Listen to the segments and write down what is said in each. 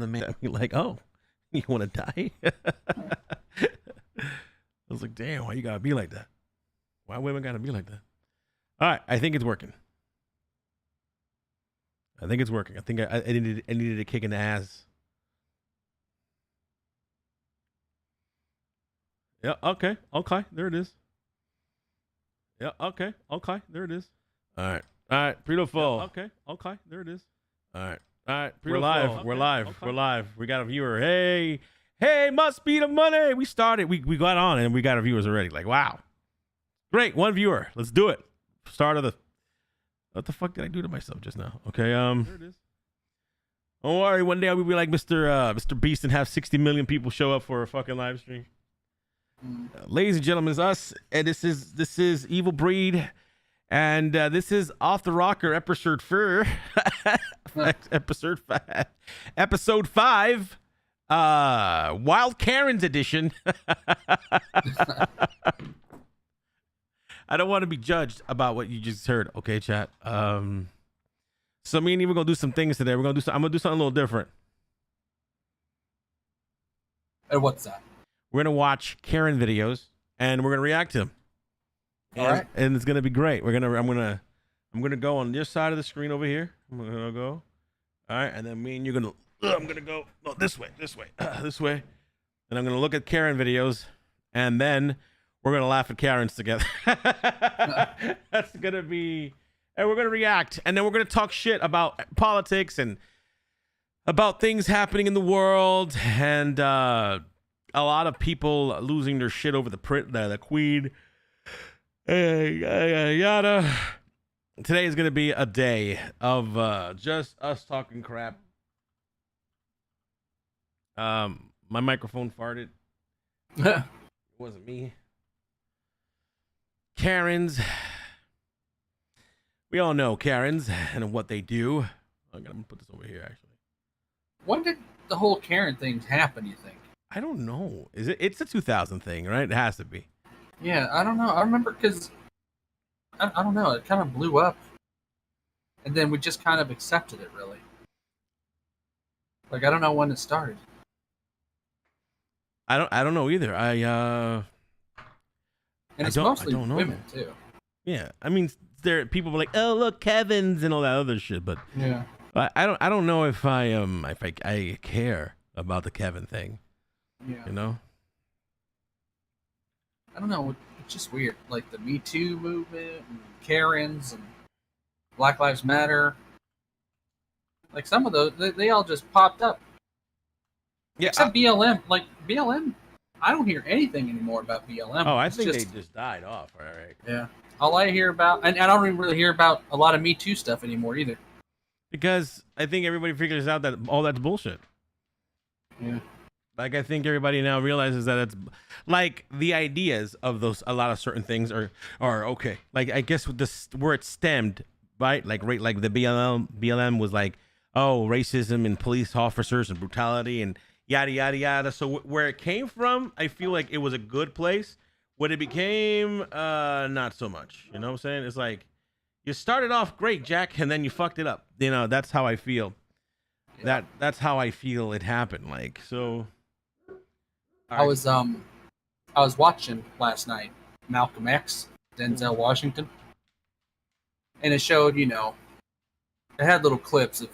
the man. Like, oh, you want to die? I was like, damn, why you gotta be like that? Why women gotta be like that? All right, I think it's working. I think I needed a kick in the ass. Yeah, okay, there it is. Yeah, okay, there it is. All right, beautiful. Yeah, okay, there it is. All right, we're live. Okay, we're live. We got a viewer. Hey, must be the money. We started. We got on and we got our viewers already. Like, wow, great, one viewer. Let's do it. Start of the. What the fuck did I do to myself just now? Okay, there it is. Don't worry, one day I'll be like Mr. Beast and have 60 million people show up for a fucking live stream. Ladies and gentlemen, it's us, and this is EvilBreed, and this is Off the Rocker episode 4, episode 5, Wild Karen's edition. I don't want to be judged about what you just heard, okay, chat. So me and Eve are gonna do some things today. I'm gonna do something a little different. And what's that? We're gonna watch Karen videos and we're gonna react to them. All right. And it's gonna be great. I'm gonna go on this side of the screen over here. I'm gonna go. All right, and then me and you're gonna. I'm gonna go this way, and I'm gonna look at Karen videos, and then we're gonna laugh at Karens together. That's gonna be. And we're going to react, and then we're going to talk shit about politics and about things happening in the world, and a lot of people losing their shit over the queen. Yada. Today is going to be a day of just us talking crap. My microphone farted. It wasn't me. Karens. We all know Karens and what they do. I'm gonna put this over here, actually. When did the whole Karen thing happen, you think? I don't know. It's a 2000 thing, right? It has to be. Yeah, I don't know. I remember because, I don't know, it kind of blew up. And then we just kind of accepted it, really. Like, I don't know when it started. I don't know either. And it's mostly women, too. Yeah, I mean, people were like, "Oh, look, Kevin's" and all that other shit, but yeah, I don't know if I care about the Kevin thing. Yeah, you know, I don't know. It's just weird, like the Me Too movement, and Karens, and Black Lives Matter. Like some of those, they all just popped up. Yeah, except BLM. Like BLM, I don't hear anything anymore about BLM. Oh, I think they just died off. All right. Yeah. All I hear about, and I don't even really hear about a lot of Me Too stuff anymore either. Because I think everybody figures out that all that's bullshit. Yeah. Like, I think everybody now realizes that it's like the ideas of a lot of certain things are okay. Like, I guess with this, where it stemmed, right? Like the BLM was like, oh, racism and police officers and brutality and yada, yada, yada. So where it came from, I feel like it was a good place. What it became, not so much. You know what I'm saying? It's like, you started off great, Jack, and then you fucked it up. You know, that's how I feel. Yeah. That's how I feel it happened. Like, so. I was watching last night Malcolm X, Denzel Washington, and it showed, it had little clips of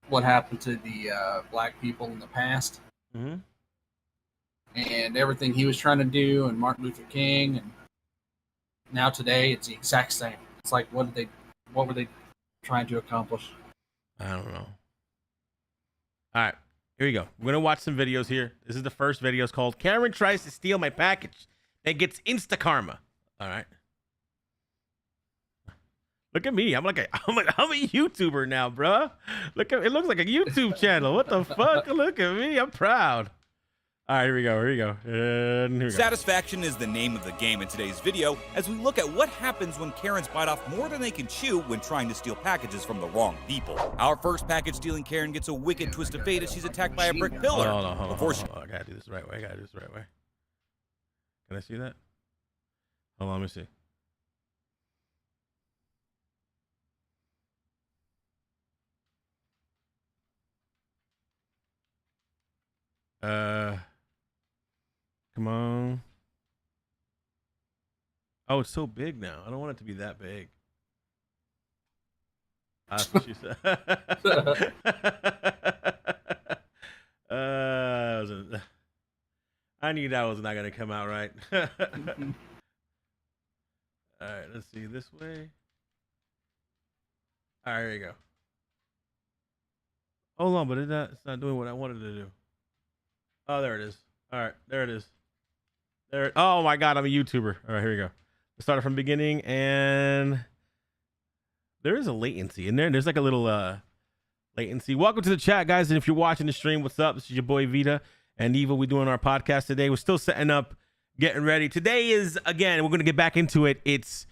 what happened to the black people in the past. Mm-hmm. And everything he was trying to do, and Martin Luther King, and now today it's the exact same. It's like, what were they trying to accomplish? I don't know. All right, here we go. We're gonna watch some videos here. This is the first video. It's called "Karen Tries to Steal My Package and Gets Insta Karma." All right. Look at me. I'm a YouTuber now, bro. It looks like a YouTube channel. What the fuck? Look at me. I'm proud. All right, here we go. And here we go. Satisfaction is the name of the game in today's video, as we look at what happens when Karens bite off more than they can chew when trying to steal packages from the wrong people. Our first package-stealing Karen gets a wicked twist of fate as she's attacked by a brick pillar. Hold on. I gotta do this the right way. Can I see that? Hold on, let me see. Come on. Oh, it's so big now. I don't want it to be that big. That's what she said. I knew that was not going to come out right. All right, let's see this way. All right, here you go. Hold on, but it's not doing what I wanted to do. Oh, there it is. All right, there it is. There. Oh my God, I'm a YouTuber. All right, here we go. Let's start it from the beginning, and there is a latency in there. There's like a little latency. Welcome to the chat, guys. And if you're watching the stream, what's up? This is your boy Vida and Evil. We're doing our podcast today. We're still setting up, getting ready. Today is, again, we're going to get back into it. It's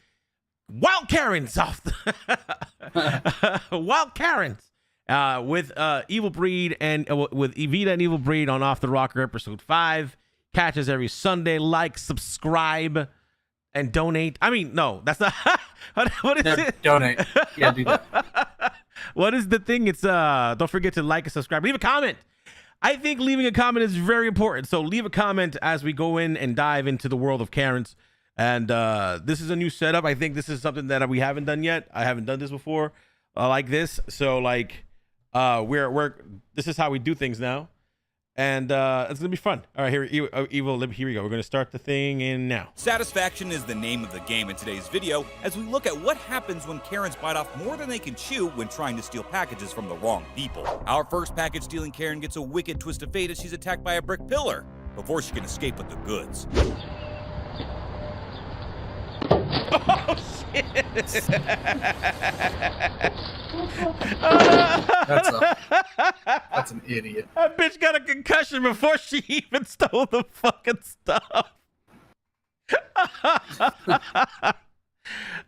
Wild Karens off the Wild Karens with EvilBreed and with Vida and EvilBreed on Off the Rocker episode 5. Catch us every Sunday. Like, subscribe, and donate. I mean, no, that's not. What is it? Donate. Yeah, do that. What is the thing? It's don't forget to like and subscribe. Leave a comment. I think leaving a comment is very important. So leave a comment as we go in and dive into the world of Karens. And this is a new setup. I think this is something that we haven't done yet. I haven't done this before like this. So like this is how we do things now. And it's gonna be fun. All right, here we go. We're gonna start the thing in now. Satisfaction is the name of the game in today's video as we look at what happens when Karens bite off more than they can chew when trying to steal packages from the wrong people. Our first package stealing Karen gets a wicked twist of fate as she's attacked by a brick pillar before she can escape with the goods. Oh shit! That's an idiot. That bitch got a concussion before she even stole the fucking stuff.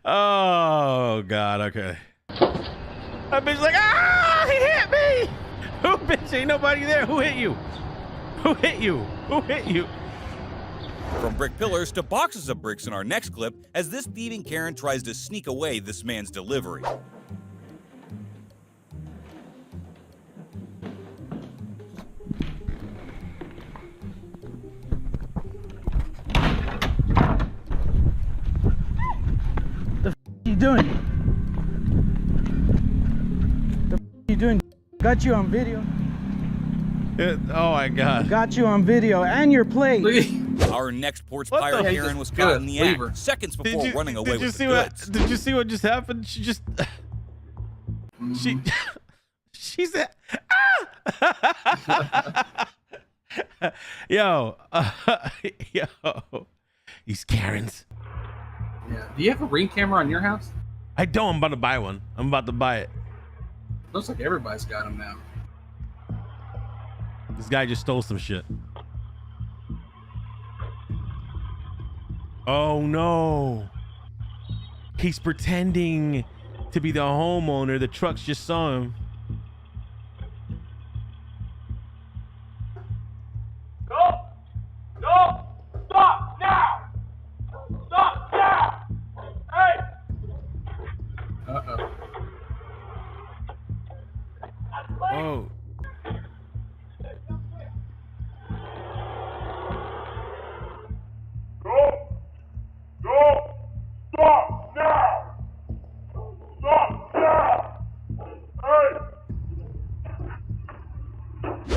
Oh God, okay. That bitch like, he hit me. Who, bitch? Ain't nobody there. Who hit you? Who hit you? Who hit you? From brick pillars to boxes of bricks in our next clip as this thieving Karen tries to sneak away this man's delivery. You doing? The you doing? Got you on video. Oh my God. Got you on video and your plate. Our next porch pirate Karen was caught in the act seconds before running away with the goods. Did you see what just happened? She just she said yo these Karens. Yeah. Do you have a Ring camera on your house? I don't. I'm about to buy one. I'm about to buy it. Looks like everybody's got them now. This guy just stole some shit. Oh no. He's pretending to be the homeowner. The trucks just saw him. Go! Go! Stop now! Stop now! Hey! Uh-oh. Oh. Go! Go! Stop now! Stop now! Hey!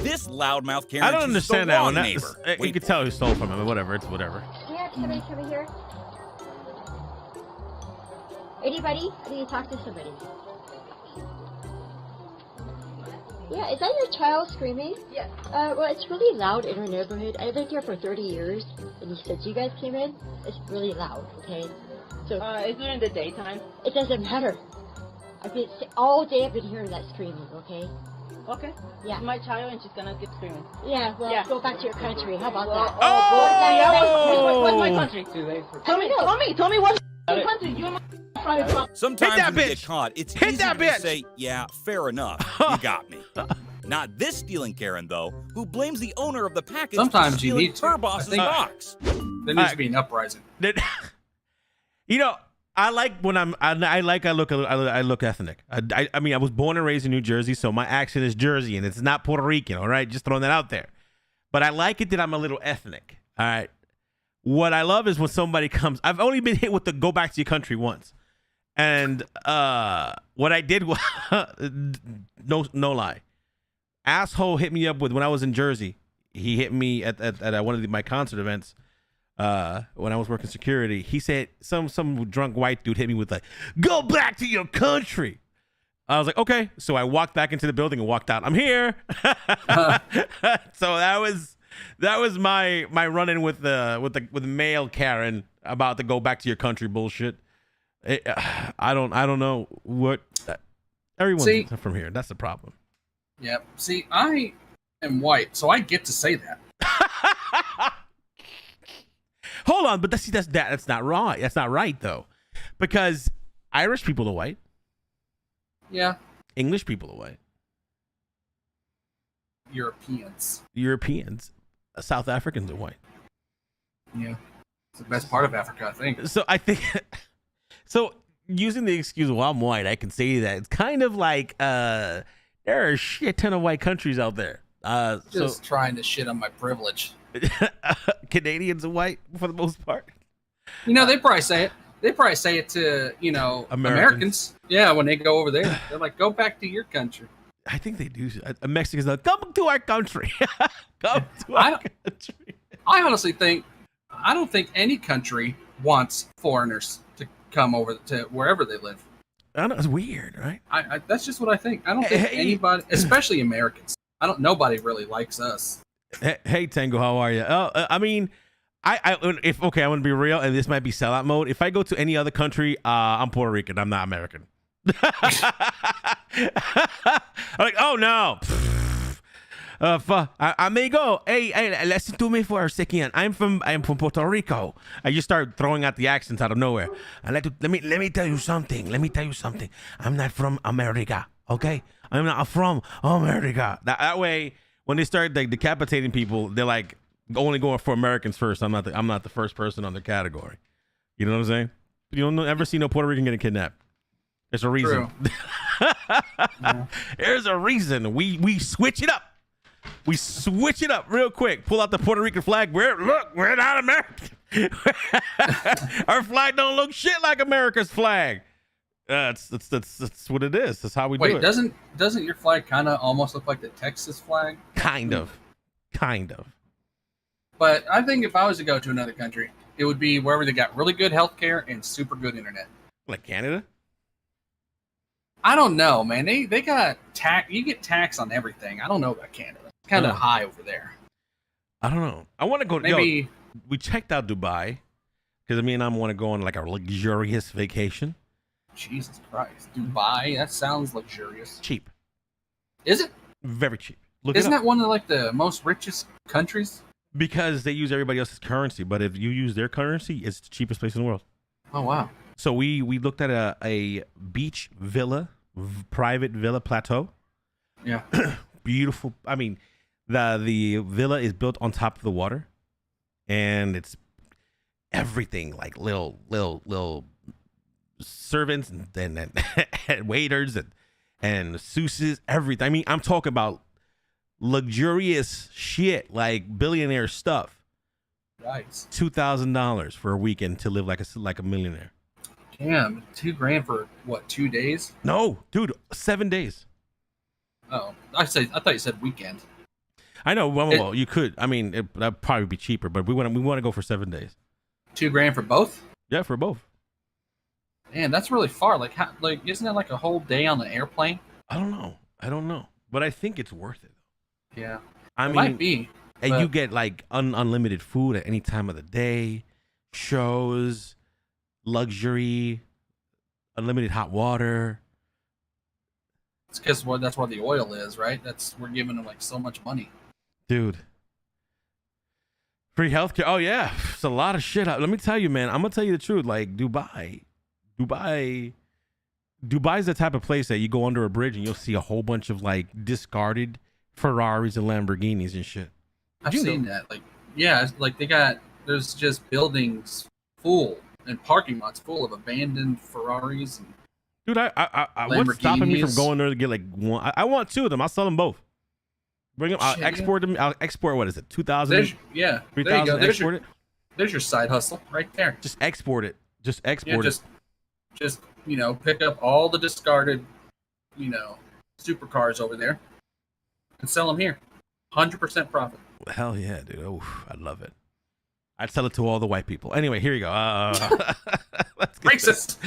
This loudmouth Karen I don't chooses understand the that wrong one. neighbor. You Wait, could tell who stole from him. Whatever. It's whatever. Can you have somebody come here? Anybody? I need to talk to somebody. Yeah, is that your child screaming? Yeah. Well, it's really loud in our neighborhood. I've lived here for 30 years, and since you guys came in, it's really loud, okay? So, Is it in the daytime? it doesn't matter. All day I've been hearing that screaming, okay? Okay. Yeah. It's my child and she's gonna keep screaming. Yeah, well, Yeah. go back to your country. How about that? Oh! What's my country? Tell me what's my country? You're my sometimes Hit that when you bitch. get caught, it's Hit easy that to just bitch. say, yeah, fair enough, you got me. Not this stealing Karen, though, who blames the owner of the package Sometimes for you stealing need to. her I boss's think- box. There needs to be an uprising. You know, I like when I look ethnic. I mean, I was born and raised in New Jersey, so my accent is Jersey and it's not Puerto Rican. All right, just throwing that out there. but I like it that I'm a little ethnic. All right. What I love is when somebody comes. I've only been hit with the go back to your country once. And what I did was, no lie. Asshole hit me up with when I was in Jersey. He hit me at one of my concert events when I was working security. He said some drunk white dude hit me with like, "Go back to your country." I was like, okay. So I walked back into the building and walked out. I'm here. So that was my run-in with the male Karen about the go back to your country bullshit. I don't know what everyone's from here. That's the problem. Yeah. See, I am white, so I get to say that. Hold on, but that's not right. That's not right though, because Irish people are white. Yeah. English people are white. Europeans. South Africans are white. Yeah. It's the best part of Africa, I think. So I think. So using the excuse, well, I'm white, I can say that. It's kind of like there are a shit ton of white countries out there. Just trying to shit on my privilege. Canadians are white for the most part. They probably say it. They probably say it to, Americans. Yeah, when they go over there. They're like, go back to your country. I think they do. Mexicans are like, come to our country. Come to our country. I honestly think, I don't think any country wants foreigners to come over to wherever they live. I know, it's weird, right? That's just what I think. I don't think anybody, especially Americans, nobody really likes us. Hey, Tango, how are you? I mean, I'm going to be real, and this might be sellout mode. If I go to any other country, I'm Puerto Rican. I'm not American. I'm like, oh no. Amigo, hey, listen to me for a second. I'm from Puerto Rico. I just start throwing out the accents out of nowhere. Let me tell you something. I'm not from America, okay? I'm not from America. That way, when they start like decapitating people, they're like only going for Americans first. I'm not the first person on the category. You know what I'm saying? You don't ever see no Puerto Rican getting kidnapped. There's a reason. Yeah. There's a reason. We switch it up. We switch it up real quick. Pull out the Puerto Rican flag. We're not American. Our flag don't look shit like America's flag. That's what it is. That's how we do it. Wait, doesn't your flag kind of almost look like the Texas flag? Kind of. But I think if I was to go to another country, it would be wherever they got really good healthcare and super good internet. Like Canada? I don't know, man. They got tax. You get tax on everything. I don't know about Canada. It's kind of high over there. I don't know. I want to go. Maybe we checked out Dubai because me and I want to go on like a luxurious vacation. Jesus Christ, Dubai. That sounds luxurious. Cheap. Is it? Very cheap. Isn't that one of like the most richest countries? Because they use everybody else's currency, but if you use their currency, it's the cheapest place in the world. Oh wow. So we looked at a beach villa, private villa plateau. Yeah. Beautiful. I mean, the villa is built on top of the water, and it's everything like little servants and waiters and masseuses, everything. I mean, I'm talking about luxurious shit, like billionaire stuff. Nice. $2,000 for a weekend to live like a millionaire. Damn, $2,000 for what? 2 days? No, dude, 7 days. Oh, I thought you said weekend. I know. Well, you could. I mean, that'd probably be cheaper, but we want to go for 7 days. $2,000 for both? Yeah, for both. Man, that's really far. Like, isn't that like a whole day on the airplane? I don't know, but I think it's worth it. Yeah, I mean, might be. And you get like unlimited food at any time of the day, shows, luxury, unlimited hot water. It's because that's where the oil is, right? We're giving them like so much money, dude. Free healthcare. Oh yeah, it's a lot of shit. Let me tell you, man. I'm gonna tell you the truth. Like Dubai's the type of place that you go under a bridge and you'll see a whole bunch of like discarded Ferraris and Lamborghinis and shit. I've seen that. Like, yeah, like there's just buildings full and parking lots full of abandoned Ferraris and. Dude, what's stopping me from going there to get like one? I want two of them. I'll sell them both. Bring them. I'll export them. I'll export. What is it? 2,000. Yeah. 3,000. Export it. There's your side hustle right there. Just export it. Just export it. Just pick up all the discarded, supercars over there, and sell them here. 100% profit. Hell yeah, dude. Oh, I love it. I'd sell it to all the white people. Anyway, here you go. Let's get Racist.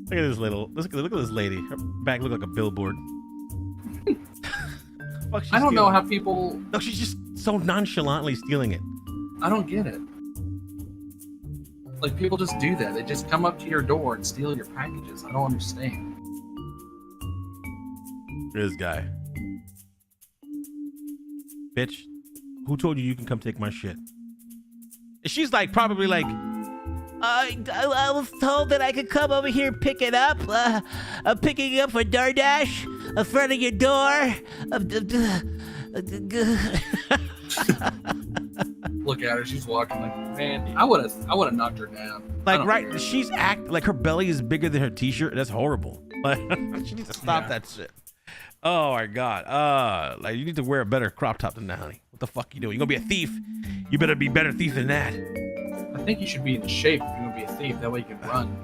Look at this look at this lady. Her back look like a billboard. I don't know how people. No, she's just so nonchalantly stealing it. I don't get it. Like, people just do that. They just come up to your door and steal your packages. I don't understand. This guy. Bitch, who told you can come take my shit? She's like, probably like, I was told that I could come over here and pick it up. I'm picking it up for DoorDash in front of your door. Look at her. She's walking like, man, I would have knocked her down. Like, right? She's like her belly is bigger than her t-shirt. That's horrible. Like, she needs to stop that shit. Oh my god. Like, you need to wear a better crop top than that, honey. What the fuck you doing? You gonna be a thief? You better be better thief than that. I think you should be in shape if you're gonna be a thief. That way you can run.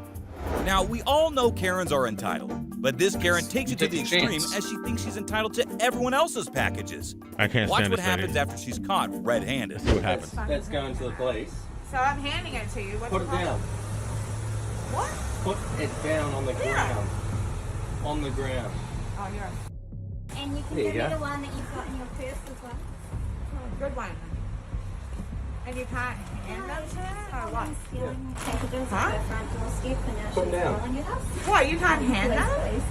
Now, we all know Karens are entitled, but this Karen takes it to the extreme as she thinks she's entitled to everyone else's packages. I can't Watch stand what this happens lady. after she's caught red-handed. See what happens. That's going to the police. So I'm handing it to you. What's Put it down. What? Put it down on the ground. On the ground. Oh, yours. And you can give me the one that you've got in your purse as well. Oh, good one. And you can't hand them to her, or what? Stealing packages at the front doorstep and now Put them down. stealing your house. What, you can't hand them? Please.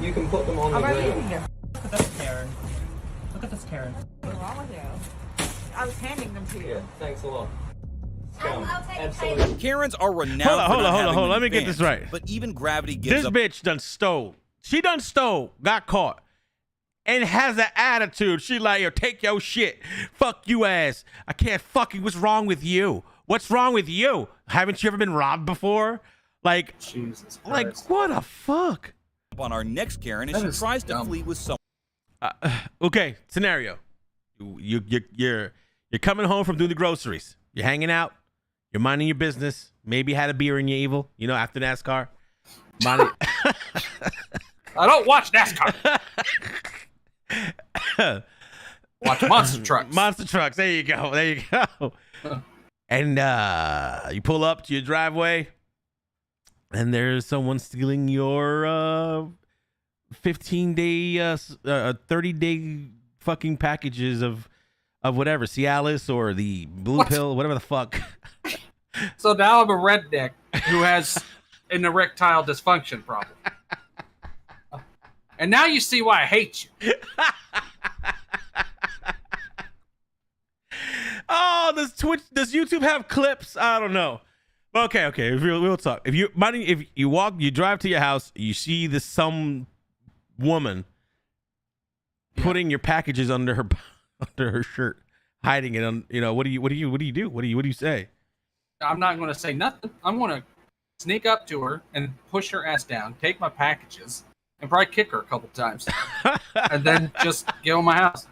You can put them on the I'm ground. leaving you. Look at this, Karen. Look at this, Karen. What's wrong with you? I was handing them to you. Yeah, thanks a lot. Scum. I'll take Absolutely. Karens are renowned Hold on, for hold not on, hold on, having hold on. Let me many get this fans, right. But even gravity gives This up. bitch done stole. She done stole, got caught, and has an attitude. She like, yo, take your shit. Fuck you ass. I can't fucking, what's wrong with you? What's wrong with you? Haven't you ever been robbed before? Like, Jesus Christ. like what the fuck? On our next Karen, as That she is tries to dumb. flee with someone. Okay, scenario. You're coming home from doing the groceries. You're hanging out. You're minding your business. Maybe had a beer in your evil. You know, after NASCAR. Minding. I don't watch NASCAR. Watch monster trucks. Monster trucks. There you go. There you go. And you pull up to your driveway, and there's someone stealing your 15-day, 30-day fucking packages of whatever, Cialis or the blue pill, whatever the fuck. So now I'm a redneck who has an erectile dysfunction problem. And now you see why I hate you. Oh, does YouTube have clips? I don't know. Okay. We'll talk. If you drive to your house, you see some woman putting your packages under her shirt, hiding it on. What do you do? What do you say? I'm not going to say nothing. I'm going to sneak up to her and push her ass down, take my packages, and probably kick her a couple times, and then just get on my house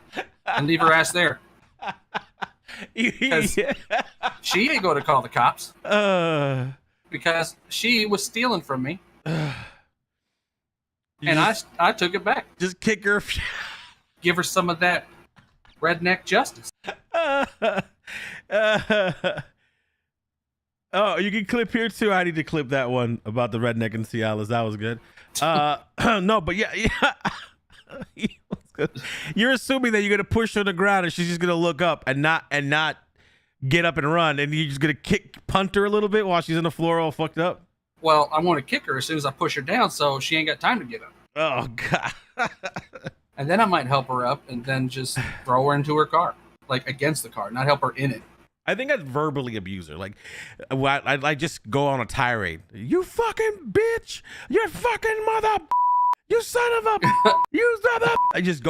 and leave her ass there. Because she ain't going to call the cops because she was stealing from me, and I took it back. Just kick her. Give her some of that redneck justice. Oh, you can clip here too. I need to clip that one about the redneck and Cialis. That was good. No, but yeah. You're assuming that you're gonna push her on the ground and she's just gonna look up and not get up and run, and you're just gonna punt her a little bit while she's on the floor all fucked up. Well, I want to kick her as soon as I push her down, so she ain't got time to get up. Oh god. And then I might help her up and then just throw her into her car, like against the car, not help her in it. I think I'd verbally abuse her. Like, I'd just go on a tirade. You fucking bitch! You fucking mother! You son of a! You son of! I just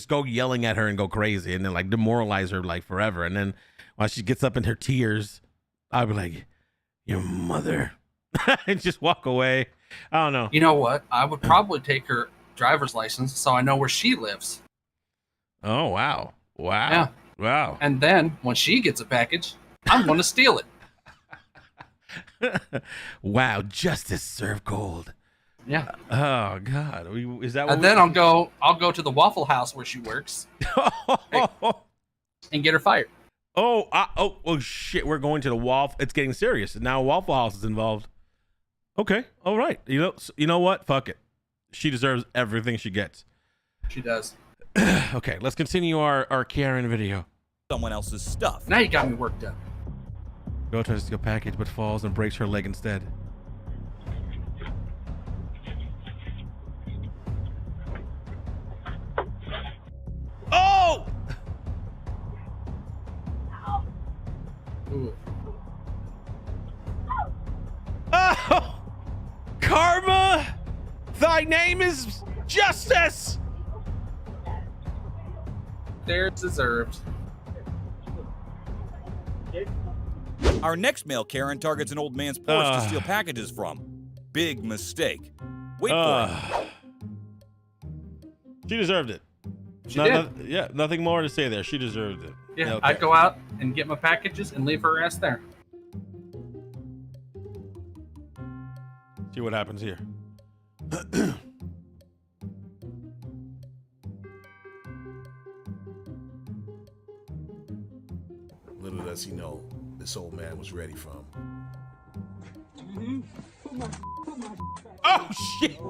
go yelling at her and go crazy, and then like demoralize her like forever. And then while she gets up in her tears, I'll be like, "Your mother," and just walk away. I don't know. You know what? I would probably take her driver's license so I know where she lives. Oh, wow. Wow. Yeah. Wow. And then when she gets a package, I'm going to steal it. Wow. Justice served cold. Yeah. Oh God. Is that what? And then I'll go to the Waffle House where she works and get her fired. Oh shit. We're going to the Waffle. It's getting serious. Now Waffle House is involved. Okay. All right. You know what? Fuck it. She deserves everything she gets. She does. Okay, let's continue our Karen video. Someone else's stuff. Now you got me worked up. Girl tries to steal package but falls and breaks her leg instead. Oh! Ooh. Oh! Karma! Thy name is Justice! They're deserved. Our next male Karen targets an old man's porch to steal packages from. Big mistake. Wait for it. She deserved it. She did. Yeah, nothing more to say there. She deserved it. Yeah, okay. I'd go out and get my packages and leave her ass there. See what happens here. Little does he know, this old man was ready for him. Oh shit!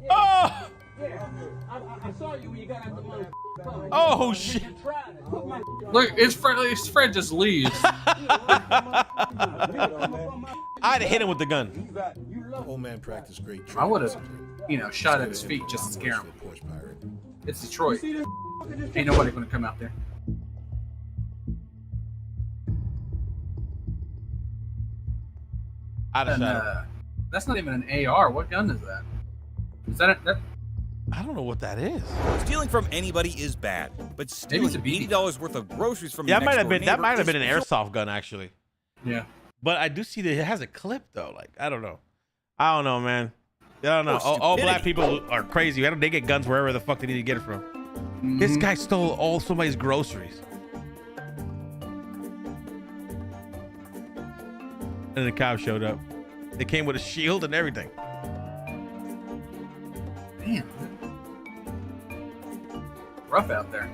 Oh! I saw you when you got out the mother. Oh shit! Look, his friend just leaves. I'd hit him with the gun. Old man practiced great. I would have, shot at his feet just to scare him. It's Detroit. Ain't nobody gonna come out there. That's not even an AR. What gun is that? Is that? I don't know what that is. Stealing from anybody is bad, but stealing $80 worth of groceries from that might have been an airsoft gun actually. Yeah. But I do see that it has a clip though. Like I don't know, man. I don't know. All black people are crazy. They get guns wherever the fuck they need to get it from. Mm-hmm. This guy stole all somebody's groceries. And the cop showed up. They came with a shield and everything. Man. Rough out there.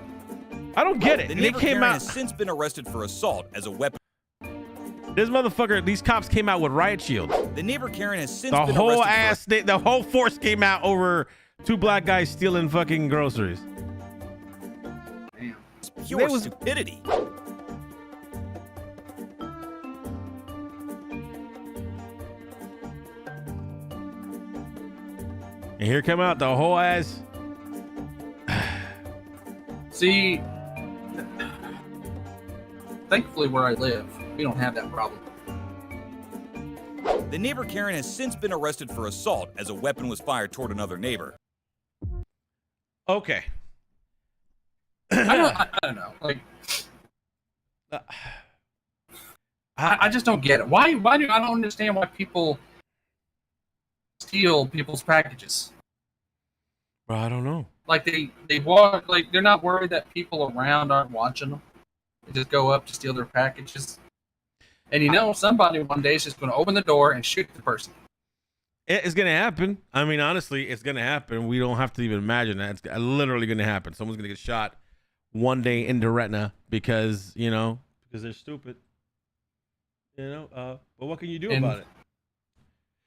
I don't get it. The they came out. Has since been arrested for assault as a weapon. These cops came out with riot shields. The neighbor Karen has since been arrested. The whole force came out over two black guys stealing fucking groceries. Damn. It's pure stupidity. And here come out the whole ass. See, thankfully where I live, we don't have that problem. The neighbor Karen has since been arrested for assault as a weapon was fired toward another neighbor. Okay. I don't know. Like, I just don't get it. Why do I don't understand why people steal people's packages? Bro, I don't know. Like they walk, like they're not worried that people around aren't watching them. They just go up to steal their packages. And somebody one day is just going to open the door and shoot the person. It's going to happen. I mean, honestly, it's going to happen. We don't have to even imagine that. It's literally going to happen. Someone's going to get shot one day in the retina because they're stupid. But what can you do about it?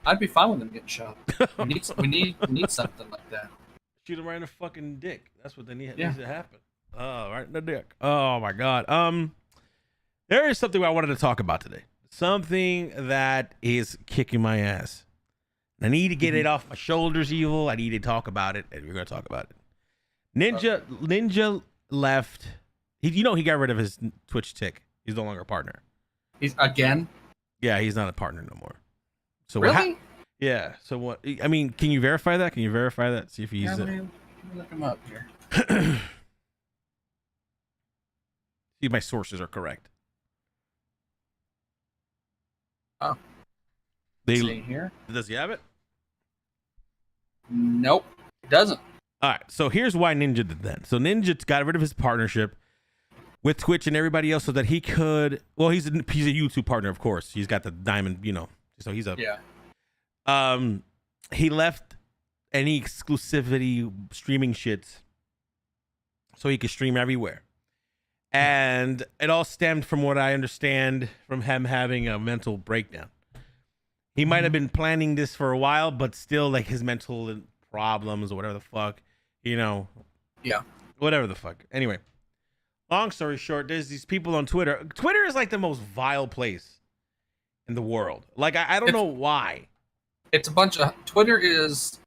I'd be fine with them getting shot. We need something like that. Shoot them right in the fucking dick. That's what they need. Needs to happen. Oh, right in the dick. Oh my God. There is something I wanted to talk about today. Something that is kicking my ass. I need to get it off my shoulders, Evil. I need to talk about it, and we're gonna talk about it. Ninja left. He got rid of his Twitch tick. He's no longer a partner. He's again? Yeah, he's not a partner no more. So really? Yeah. So what? I mean, can you verify that? Can you verify that? See if he's. Let me look him up here. See if my sources are correct. Oh. See here? Does he have it? Nope, it doesn't. All right, so here's why Ninja did that. So Ninja got rid of his partnership with Twitch and everybody else so that he could. Well, he's a YouTube partner, of course. He's got the diamond, So he's a He left any exclusivity streaming shits so he could stream everywhere. And it all stemmed from what I understand from him having a mental breakdown. He might have been planning this for a while, but still like his mental problems or whatever the fuck, Yeah. Whatever the fuck. Anyway, long story short, there's these people on Twitter. Twitter is like the most vile place in the world. Like, I don't know why. It's a bunch of... Twitter is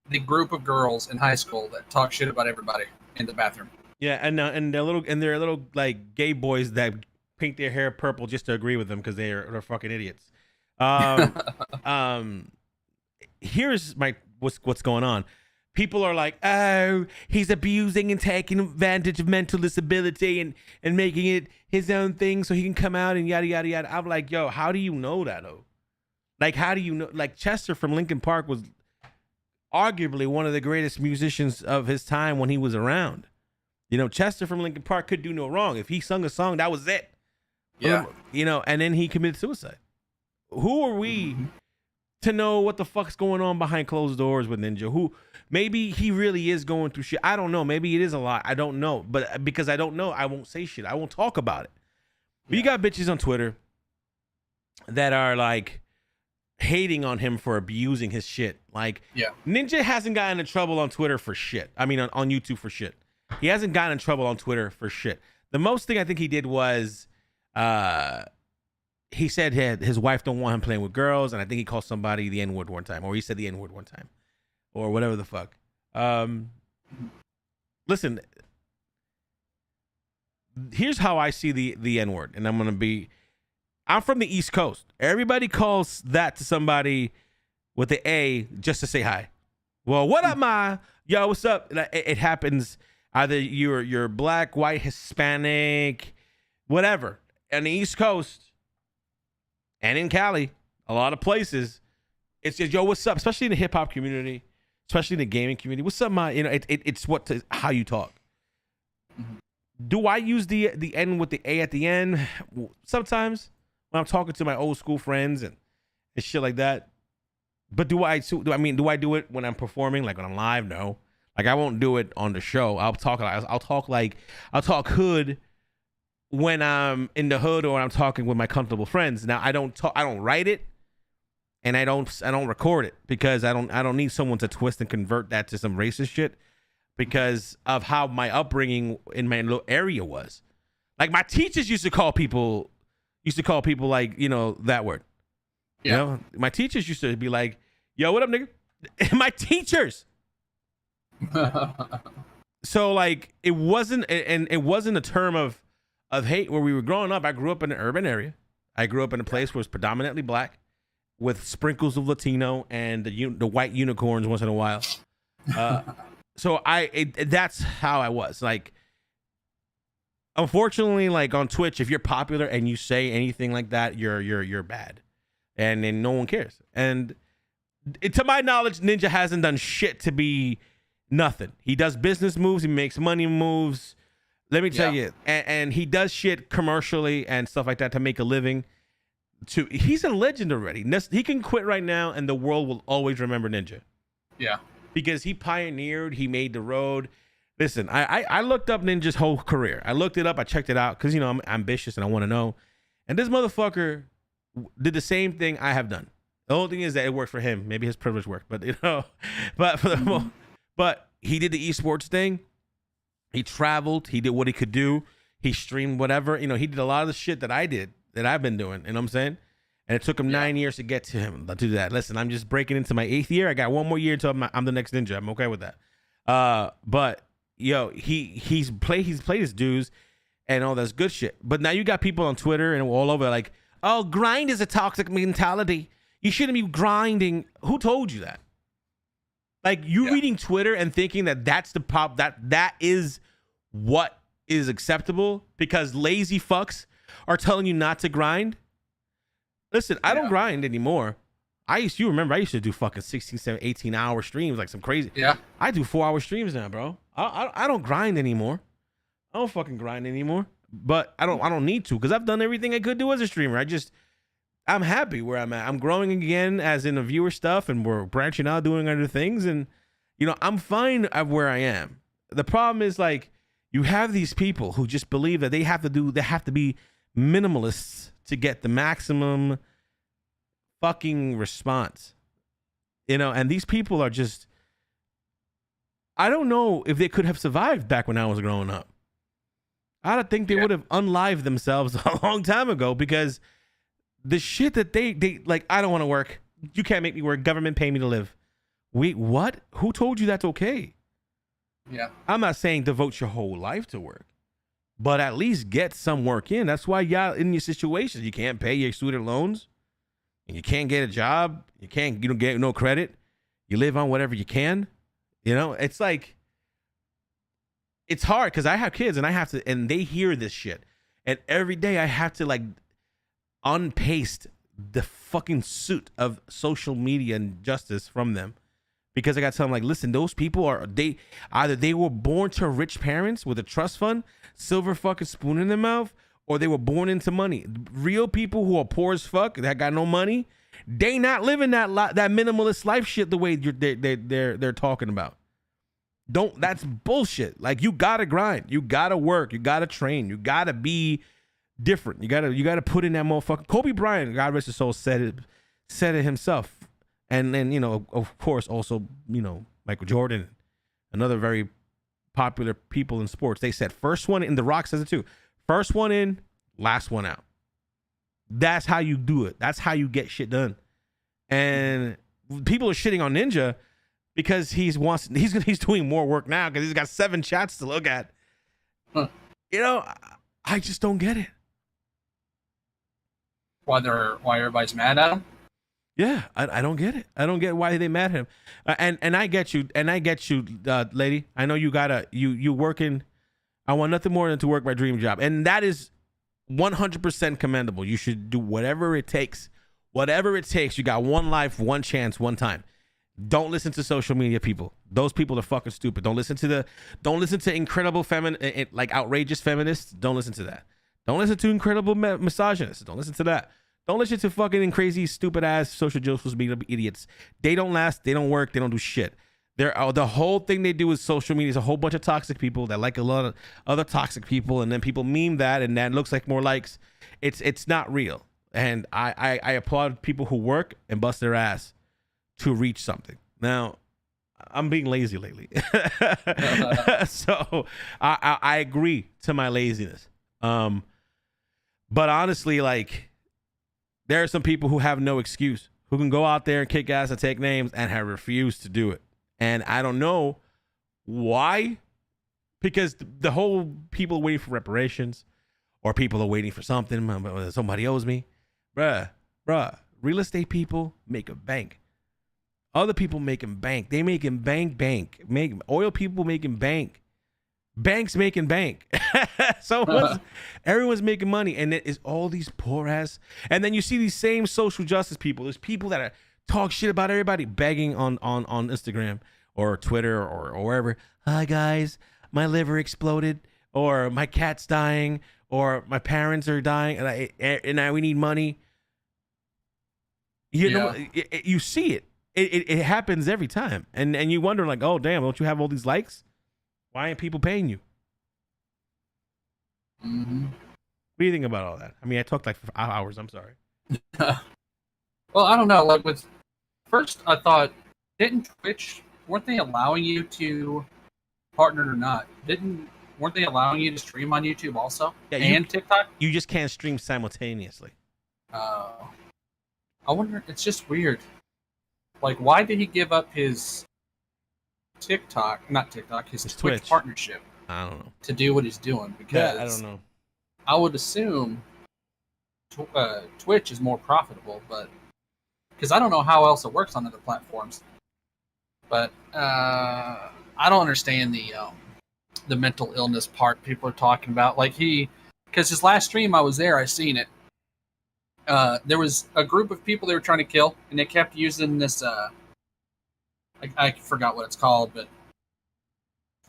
the group of girls in high school that talk shit about everybody in the bathroom. Yeah, and they're little like gay boys that paint their hair purple just to agree with them because they're fucking idiots. Here's what's going on. People are like, oh, he's abusing and taking advantage of mental disability and making it his own thing so he can come out and yada yada yada. I'm like, yo, how do you know that though? Like, how do you know? Like, Chester from Linkin Park was arguably one of the greatest musicians of his time when he was around. Chester from Linkin Park could do no wrong. If he sung a song, that was it. Yeah. And then he committed suicide. Who are we to know what the fuck's going on behind closed doors with Ninja? Who maybe he really is going through shit. I don't know. Maybe it is a lot. I don't know. But because I don't know, I won't say shit. I won't talk about it. But you got bitches on Twitter that are like hating on him for abusing his shit. Like, Ninja hasn't gotten in trouble on Twitter for shit. I mean, on YouTube for shit. He hasn't gotten in trouble on Twitter for shit. The most thing I think he did was he said his wife don't want him playing with girls, and I think he called somebody the N-word one time, or he said the N-word one time, or whatever the fuck. Listen, here's how I see the N-word, and I'm from the East Coast. Everybody calls that to somebody with the A just to say hi. Well, what up, ma? Yo, what's up? It happens either you're black, white, Hispanic, whatever. On the East Coast and in Cali, a lot of places, it's just, yo, what's up? Especially in the hip hop community, especially in the gaming community. What's up, ma? It's how you talk. Do I use the N with the A at the end? Sometimes when I'm talking to my old school friends and shit like that. But do I do it when I'm performing, like when I'm live? No. Like, I won't do it on the show. I'll talk hood when I'm in the hood or when I'm talking with my comfortable friends. Now, I don't write it, and I don't record it because I don't need someone to twist and convert that to some racist shit because of how my upbringing in my little area was. Like, my teachers used to call people like, that word. Yeah. My teachers used to be like, yo, what up, nigga? My teachers. So like it wasn't a term of hate where we were growing up. I grew up in an urban area. I grew up in a place where it's predominantly black with sprinkles of Latino and the white unicorns once in a while. So that's how I was. Like, unfortunately, like on Twitch, if you're popular and you say anything like that, you're bad, and then no one cares. And to my knowledge, Ninja hasn't done shit to be nothing. He does business moves. He makes money moves. Let me tell you, and he does shit commercially and stuff like that to make a living. He's a legend already. He can quit right now, and the world will always remember Ninja. Yeah, because he pioneered. He made the road. Listen, I looked up Ninja's whole career. I looked it up. I checked it out because I'm ambitious and I want to know. And this motherfucker did the same thing I have done. The only thing is that it worked for him. Maybe his privilege worked, but but for the most. But he did the esports thing. He traveled. He did what he could do. He streamed whatever. He did a lot of the shit that I did, that I've been doing. You know what I'm saying? And it took him 9 years to get to him to do that. Listen, I'm just breaking into my 8th year. I got 1 more year until I'm the next Ninja. I'm okay with that. But yo, he's played his dues and all that's good shit. But now you got people on Twitter and all over like, oh, grind is a toxic mentality. You shouldn't be grinding. Who told you that? Like, you reading Twitter and thinking that that's the pop, that is what is acceptable because lazy fucks are telling you not to grind. Listen, I don't grind anymore. You remember I used to do fucking 16, 17, 18-hour streams, like some crazy. Yeah. I do 4-hour streams now, bro. I don't grind anymore. I don't fucking grind anymore. But I don't need to, because I've done everything I could do as a streamer. I'm happy where I'm at. I'm growing again as in the viewer stuff, and we're branching out, doing other things, and I'm fine at where I am. The problem is, like, you have these people who just believe that they have to be minimalists to get the maximum fucking response. And these people are just, I don't know if they could have survived back when I was growing up. I don't think they would have unlived themselves a long time ago, because the shit that they like, I don't want to work. You can't make me work. Government pay me to live. Wait, what? Who told you that's okay? Yeah. I'm not saying devote your whole life to work, but at least get some work in. That's why y'all in your situations, you can't pay your student loans, and you can't get a job. You can't, get no credit. You live on whatever you can. It's like, it's hard because I have kids and they hear this shit. And every day I have to, like, unpaste the fucking suit of social media injustice from them, because I got to tell them, like, listen, those people either they were born to rich parents with a trust fund, silver fucking spoon in their mouth, or they were born into money. Real people who are poor as fuck, that got no money, they not living that minimalist life shit the way they're talking about. That's bullshit. Like, you gotta grind, you gotta work, you gotta train, you gotta be different. You gotta put in that motherfucker. Kobe Bryant, God rest his soul, said it himself. And then, of course, also, Michael Jordan, another very popular people in sports. They said first one in. The Rock says it too. First one in, last one out. That's how you do it. That's how you get shit done. And people are shitting on Ninja because he's doing more work now because he's got 7 chats to look at. Huh. I just don't get it. Why everybody's mad at him? Yeah, I don't get it. I don't get why they mad at him. And I get you. And I get you, lady. I know you working. I want nothing more than to work my dream job. And that is 100% commendable. You should do whatever it takes. Whatever it takes. You got one life, one chance, one time. Don't listen to social media people. Those people are fucking stupid. Don't listen to incredible like outrageous feminists. Don't listen to that. Don't listen to incredible misogynists. Don't listen to that. Don't listen to fucking crazy, stupid ass social justice being idiots. They don't last. They don't work. They don't do shit. The whole thing they do is social media is a whole bunch of toxic people that like a lot of other toxic people, and then people meme that, and that looks like more likes. It's not real. And I applaud people who work and bust their ass to reach something. Now, I'm being lazy lately, so I agree to my laziness. But honestly, like, there are some people who have no excuse, who can go out there and kick ass and take names and have refused to do it. And I don't know why, because the whole people waiting for reparations, or people are waiting for something, somebody owes me. Bruh, real estate people make a bank. Other people making bank. They making bank. Oil people making bank. Banks making bank. So everyone's making money, and it is all these poor ass. And then you see these same social justice people. There's people that talk shit about everybody, begging on Instagram or Twitter or wherever. Hi guys, my liver exploded, or my cat's dying, or my parents are dying, and we need money. You see it. It happens every time, and you wonder, like, oh damn, don't you have all these likes? Why ain't people paying you? Mm-hmm. What do you think about all that? I mean, I talked like for hours. I'm sorry. Well, I don't know. Like, first I thought, weren't they allowing you to partner or not? Weren't they allowing you to stream on YouTube also? Yeah, and TikTok? You just can't stream simultaneously. I wonder. It's just weird. Like, why did he give up his his Twitch partnership? I don't know. To do what he's doing, because I don't know. I would assume Twitch is more profitable, but because I don't know how else it works on other platforms. But I don't understand the mental illness part people are talking about. Like, because his last stream I was there, I seen it, there was a group of people they were trying to kill, and they kept using this. I forgot what it's called, but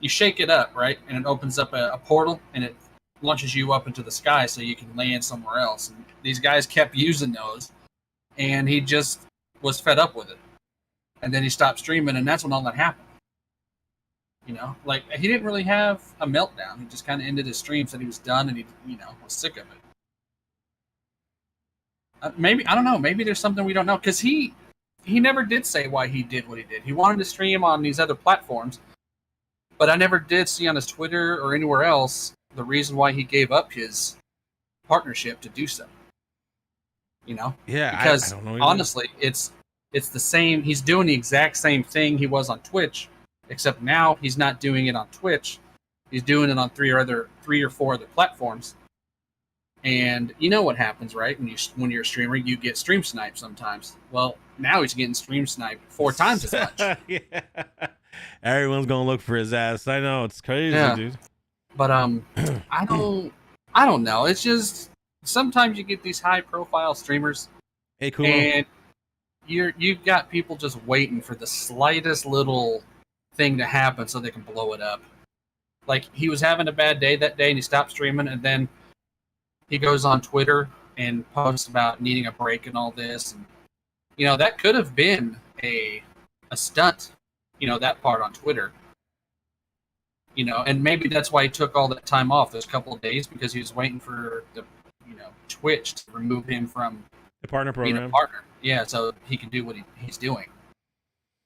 you shake it up, right, and it opens up a portal, and it launches you up into the sky so you can land somewhere else. And these guys kept using those, and he just was fed up with it, and then he stopped streaming, and that's when all that happened. You know, like he didn't really have a meltdown. He just kind of ended his stream, said he was done, and he, was sick of it. Maybe, I don't know. Maybe there's something we don't know, because he never did say why he did what he did. He wanted to stream on these other platforms, but I never did see on his Twitter or anywhere else the reason why he gave up his partnership to do so. Yeah, because I don't know either. Honestly, it's the same. He's doing the exact same thing he was on Twitch, except now he's not doing it on Twitch. He's doing it on three or four other platforms. And you know what happens, right? When you're a streamer, you get stream sniped sometimes. Well, now he's getting stream sniped 4 times as much. Yeah. Everyone's gonna look for his ass. I know, it's crazy, dude. But I don't know. It's just sometimes you get these high profile streamers, hey, cool, and you've got people just waiting for the slightest little thing to happen so they can blow it up. Like, he was having a bad day that day and he stopped streaming, and then he goes on Twitter and posts about needing a break and all this, and that could have been a stunt, that part on Twitter. And maybe that's why he took all that time off, those couple of days, because he was waiting for the Twitch to remove him from the partner program. Being a partner. Yeah, so he can do what he's doing.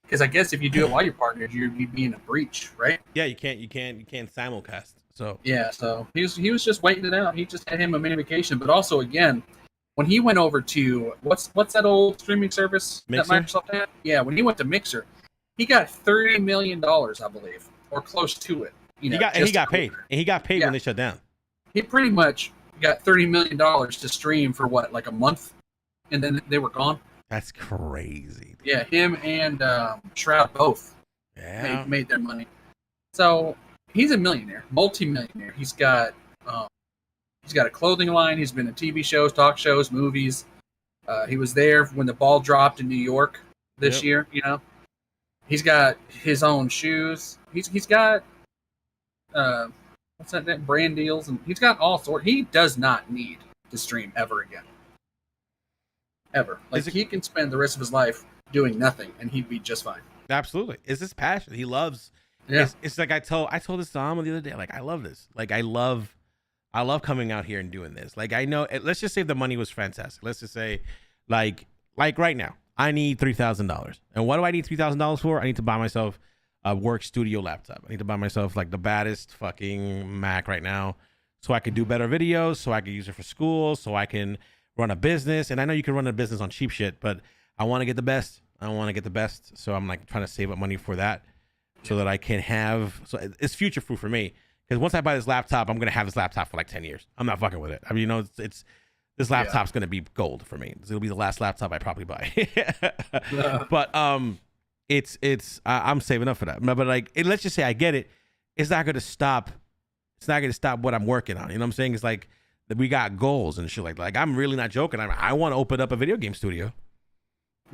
Because I guess if you do it while you're partnered, you'd be in a breach, right? Yeah, you can't simulcast. So yeah, so he was just waiting it out. He just had him a mini vacation. But also, again, when he went over to what's that old streaming service Mixer? that Microsoft had? Yeah, when he went to Mixer, he got $30 million, I believe, or close to it. He got paid, and he got paid when they shut down. He pretty much got $30 million to stream for what, like a month, and then they were gone. That's crazy. Yeah, him and Shroud both made their money. So he's a millionaire, multi-millionaire. He's got a clothing line. He's been in TV shows, talk shows, movies. He was there when the ball dropped in New York this year. He's got his own shoes. He's got what's that brand deals, and he's got all sorts. He does not need to stream ever again. Ever. Like, he can spend the rest of his life doing nothing, and he'd be just fine. Absolutely. It's his passion. He loves. Yeah. It's like I told this to Alma the other day. Like, I love this. Like, I love coming out here and doing this. Like, I know. Let's just say the money was fantastic. Let's just say, like right now, I need $3,000. And what do I need $3,000 for? I need to buy myself a work studio laptop. I need to buy myself like the baddest fucking Mac right now, so I can do better videos, so I can use it for school, so I can run a business. And I know you can run a business on cheap shit, but I want to get the best. So I'm like trying to save up money for that, so that I can have. So it's future proof for me, because once I buy this laptop, I'm gonna have this laptop for like 10 years. I'm not fucking with it. I mean, it's this laptop's gonna be gold for me. It'll be the last laptop I probably buy. But I'm saving up for that. But like, let's just say I get it. It's not gonna stop. It's not gonna stop what I'm working on. You know what I'm saying? It's like, we got goals and shit like I'm really not joking. I want to open up a video game studio.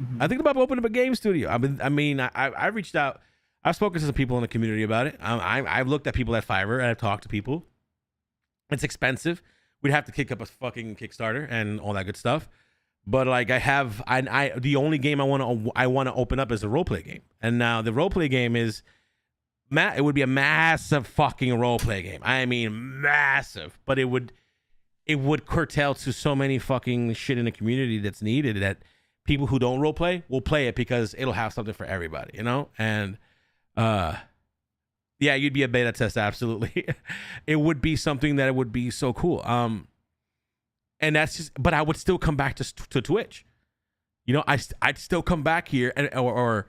Mm-hmm. I think about opening up a game studio. I reached out. I've spoken to some people in the community about it. I've looked at people at Fiverr, and I've talked to people. It's expensive. We'd have to kick up a fucking Kickstarter and all that good stuff. But like, the only game I want to open up is a roleplay game. And now the roleplay game is, it would be a massive fucking roleplay game. I mean, massive. But it would curtail to so many fucking shit in the community that's needed, that people who don't roleplay will play it because it'll have something for everybody, And yeah, you'd be a beta test, absolutely. It would be something that it would be so cool. And that's just, but I would still come back to Twitch. I'd still come back here or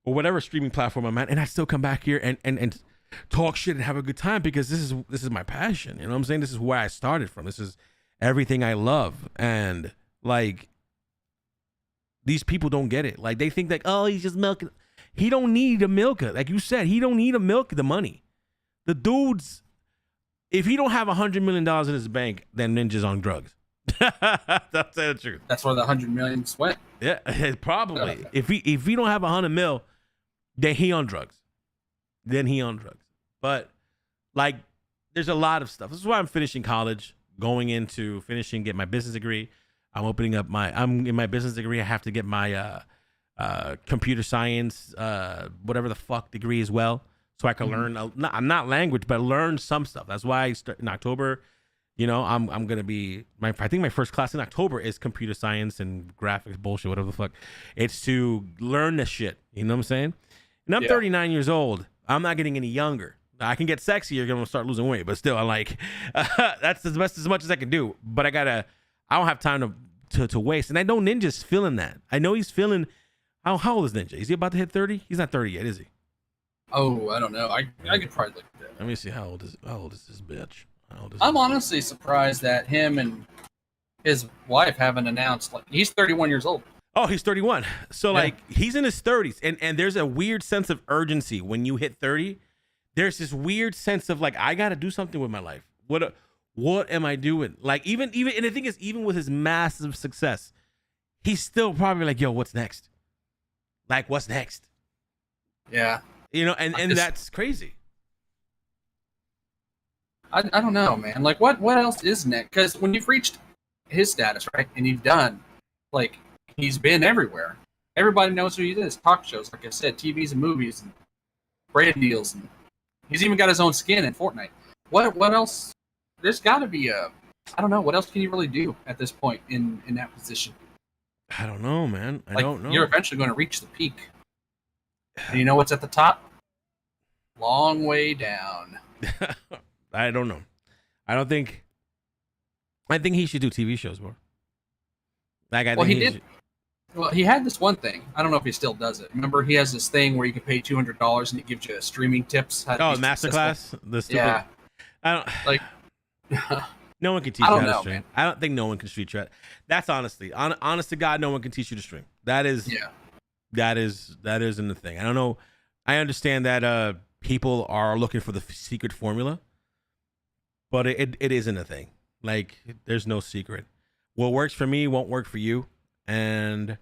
whatever streaming platform I'm at, and I'd still come back here and talk shit and have a good time, because this is my passion. You know what I'm saying? This is where I started from. This is everything I love. And like, these people don't get it. Like, they think like, oh, he's just milking. He don't need to milk it. Like you said, he don't need to milk the money. The dude's, if he don't have $100 million in his bank, then Ninja's on drugs. That's the truth. That's where the 100 million went. Yeah, probably. If he don't have 100 mil, then he on drugs. But like, there's a lot of stuff. This is why I'm finishing college, get my business degree. I'm in my business degree. I have to get my computer science, whatever the fuck degree as well, so I can learn. Not language, but learn some stuff. That's why I start in October. You know, I'm gonna be I think my first class in October is computer science and graphics bullshit, whatever the fuck. It's to learn this shit. You know what I'm saying? And I'm 39 years old. I'm not getting any younger. I can get sexier, gonna start losing weight, but still, I like that's as much as I can do. But I don't have time to waste. And I know Ninja's feeling that. I know he's feeling. How old is Ninja? Is he about to hit 30? He's not 30 yet, is he? Oh, I don't know. I could probably look at that. Let me see. How old is this bitch? I'm honestly surprised that him and his wife haven't announced. Like, he's 31 years old. Oh, he's 31. So like he's in his 30s, and there's a weird sense of urgency when you hit 30. There's this weird sense of like, I got to do something with my life. What am I doing? Like even and the thing is, even with his massive success, he's still probably like, yo, what's next? Like, what's next? Yeah. You know, and that's crazy. I don't know, man. Like, what else is next? Because when you've reached his status, right, and you've done, like, he's been everywhere. Everybody knows who he is. Talk shows, like I said, TVs and movies, and brand deals, and he's even got his own skin in Fortnite. What else? There's got to be I don't know. What else can you really do at this point in that position? I don't know, man. I don't know. You're eventually going to reach the peak. And you know what's at the top? Long way down. I don't know. I think he should do TV shows more. Like, I think he did. Well, he had this one thing. I don't know if he still does it. Remember, he has this thing where you can pay $200 and it gives you streaming tips. Masterclass. Yeah. I don't like. No one can teach you how to stream. Man. I don't think no one can teach you that. That's honestly, honest to God, no one can teach you to stream. That isn't the thing. I don't know. I understand that people are looking for the secret formula, but it isn't a thing. Like, there's no secret. What works for me won't work for you. And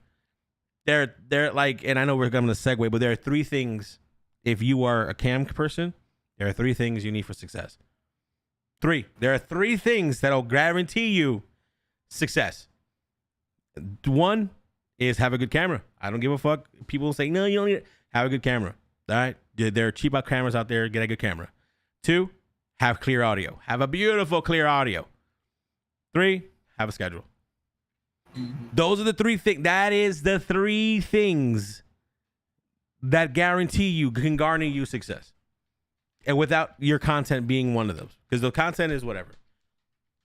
they're like, and I know we're going to segue, but there are three things. If you are a cam person, there are three things you need for success. There are three things that'll guarantee you success. One is have a good camera. I don't give a fuck. People say, no, you don't need it. Have a good camera. All right. There are cheap out cameras out there. Get a good camera. 2, have clear audio. Have a beautiful clear audio. 3, have a schedule. Mm-hmm. Those are the three things. That is the three things that guarantee you can garner you success. And without your content being one of those. Because the content is whatever.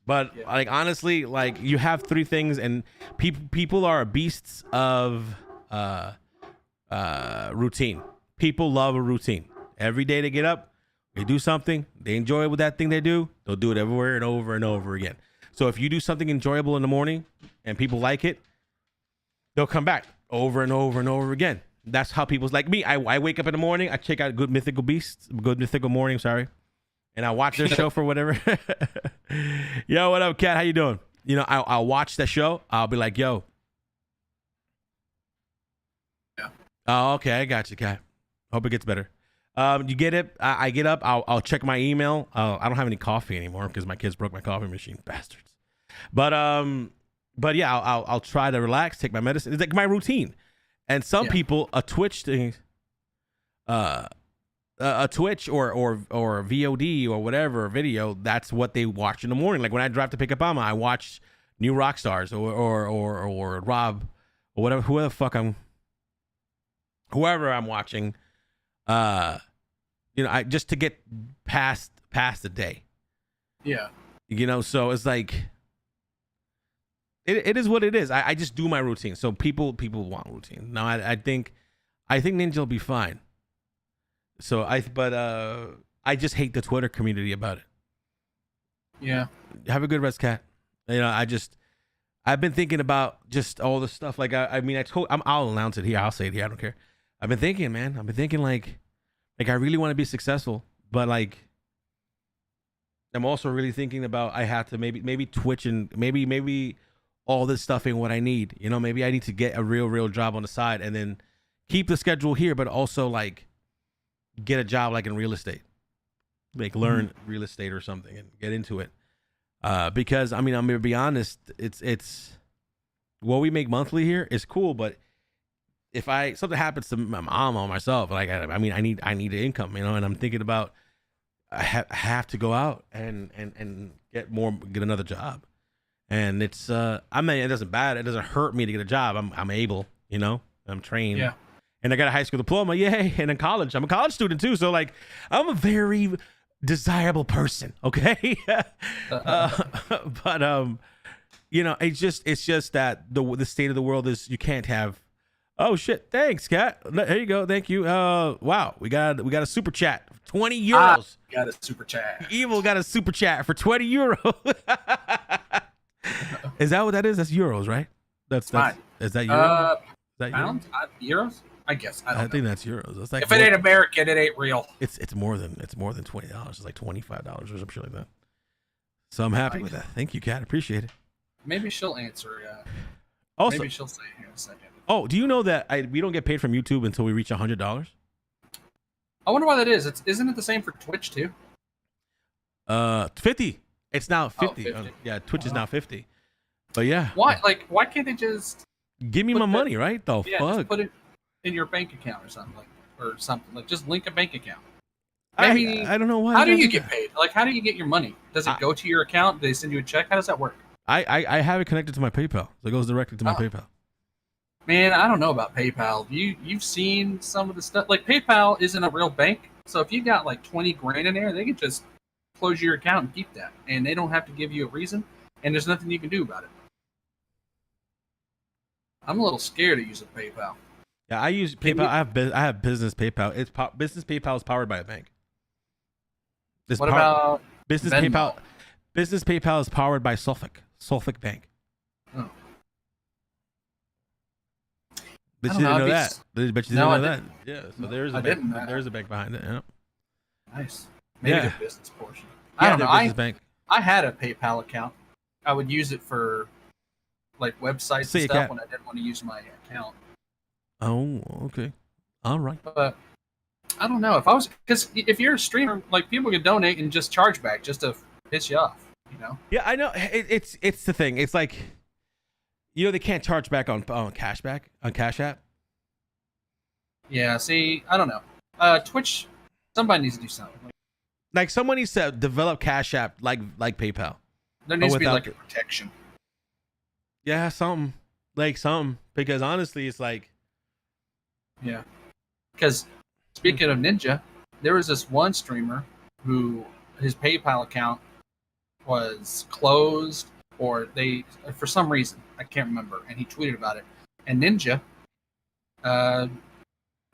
But like, honestly, like, you have three things, and people are beasts of routine. People love a routine. Every day they get up, they do something, they enjoy it with that thing they do, they'll do it everywhere and over and over again. So if you do something enjoyable in the morning and people like it, they'll come back over and over and over again. That's how people's like me. I wake up in the morning, I check out Good Mythical Morning, and I watch their show for whatever. Yo, what up, Kat? How you doing? You know, I'll watch that show. I'll be like, yo. Yeah. Oh, okay, I got you, Kat. Hope it gets better. You get it? I get up. I'll check my email. I don't have any coffee anymore because my kids broke my coffee machine, bastards. But yeah, I'll try to relax, take my medicine. It's like my routine. And some people, a Twitch thing, a Twitch or VOD or whatever video, that's what they watch in the morning. Like when I drive to pick up Emma, I watch New Rockstars or Rob or whatever, whoever I'm watching. You know, I just to get past the day. Yeah. You know, so it's like it is what it is. I just do my routine. So people want routine. Now I think Ninja will be fine. So I just hate the Twitter community about it. Yeah. Have a good rest, Cat. You know, I've been thinking about just all the stuff. Like I'll announce it here. I'll say it here. I don't care. I've been thinking, man. Like I really want to be successful, but like I'm also really thinking about I have to maybe Twitch and maybe all this stuff ain't what I need. You know, maybe I need to get a real job on the side and then keep the schedule here, but also like get a job like in real estate, like learn real estate or something and get into it. Because I mean, I'm gonna be honest, it's what we make monthly here is cool, but if something happens to my mom or myself, like I mean, I need an income, you know, and I'm thinking about I have to go out and get another job, and it's I mean, it doesn't hurt me to get a job. I'm able, you know, I'm trained, Yeah. and I got a high school diploma, yay, and in college, I'm a college student too, so like I'm a very desirable person, okay. But you know, it's just that the state of the world is you can't have. Oh shit! Thanks, Kat. There you go. Thank you. Wow, we got a super chat, 20 euros. Got a super chat. Evil got a super chat for 20 euros. Is that what that is? That's euros, right? That's is that euros? Is that pounds? Euros? I guess. I think that's euros. That's like if it ain't American, it ain't real. It's more than $20. It's like $25 or some shit like that. So I'm happy with that. Thank you, Kat. Appreciate it. Maybe she'll answer. Also, maybe she'll say it here in a second. Oh, do you know that we don't get paid from YouTube until we reach $100? I wonder why that is. Isn't it the same for Twitch too? 50. It's now 50. 50. Yeah, Twitch is now 50. But yeah. Why? Like, why can't they just give me my money, right? Fuck. Just put it in your bank account or something like just link a bank account. Maybe, I don't know why. How do you get paid? Like, how do you get your money? Does it go to your account? Do they send you a check? How does that work? I have it connected to my PayPal, so it goes directly to my PayPal. Man, I don't know about PayPal. You've seen some of the stuff. Like, PayPal isn't a real bank, so if you got like 20 grand in there, they can just close your account and keep that, and they don't have to give you a reason, and there's nothing you can do about it. I'm a little scared of using PayPal. Yeah, I use PayPal. I have business PayPal. Business PayPal is powered by a bank. What about business Venmo? PayPal? Business PayPal is powered by Suffolk Bank. Oh. But you didn't know that. But you didn't know that. Yeah. So there's a bank. There's a bank behind it. Yeah. Nice. Maybe the business portion. Yeah, I don't know. business bank. I had a PayPal account. I would use it for like websites and stuff when I didn't want to use my account. Oh, okay. All right. But I don't know because if you're a streamer, like people can donate and just charge back just to piss you off, you know? Yeah, I know. It's the thing. It's like, you know, they can't charge back on Cash App. Yeah. See, I don't know. Twitch, somebody needs to do something. Like someone needs to develop Cash App like PayPal. There needs to be like a protection. Yeah, something because honestly, it's like. Yeah. Because speaking of Ninja, there was this one streamer who his PayPal account was closed or they, for some reason, I can't remember, and he tweeted about it. And Ninja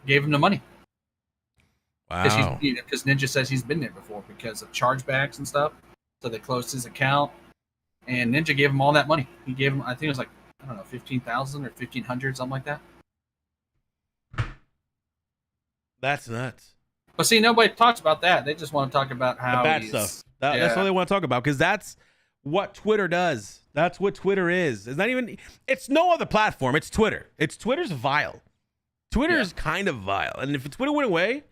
gave him the money. Wow. Because Ninja says he's been there before because of chargebacks and stuff. So they closed his account, and Ninja gave him all that money. He gave him, I think it was like, I don't know, 15,000 or 1,500, something like that. That's nuts. But see, nobody talks about that. They just want to talk about how the bad stuff. That's all they want to talk about because that's what Twitter does. That's what Twitter is. It's not even. It's no other platform. It's Twitter. Twitter's vile. Twitter is kind of vile. And if Twitter went away,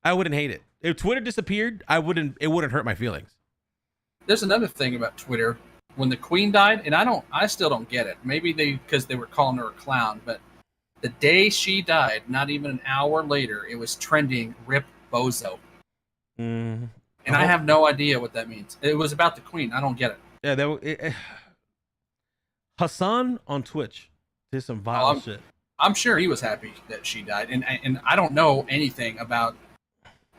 I wouldn't hate it. If Twitter disappeared, It wouldn't hurt my feelings. There's another thing about Twitter. When the Queen died, and I still don't get it. Maybe because they were calling her a clown, but the day she died, not even an hour later, it was trending "Rip Bozo," and I have no idea what that means. It was about the Queen. I don't get it. Yeah, Hassan on Twitch did some vile shit. I'm sure he was happy that she died, and I don't know anything about.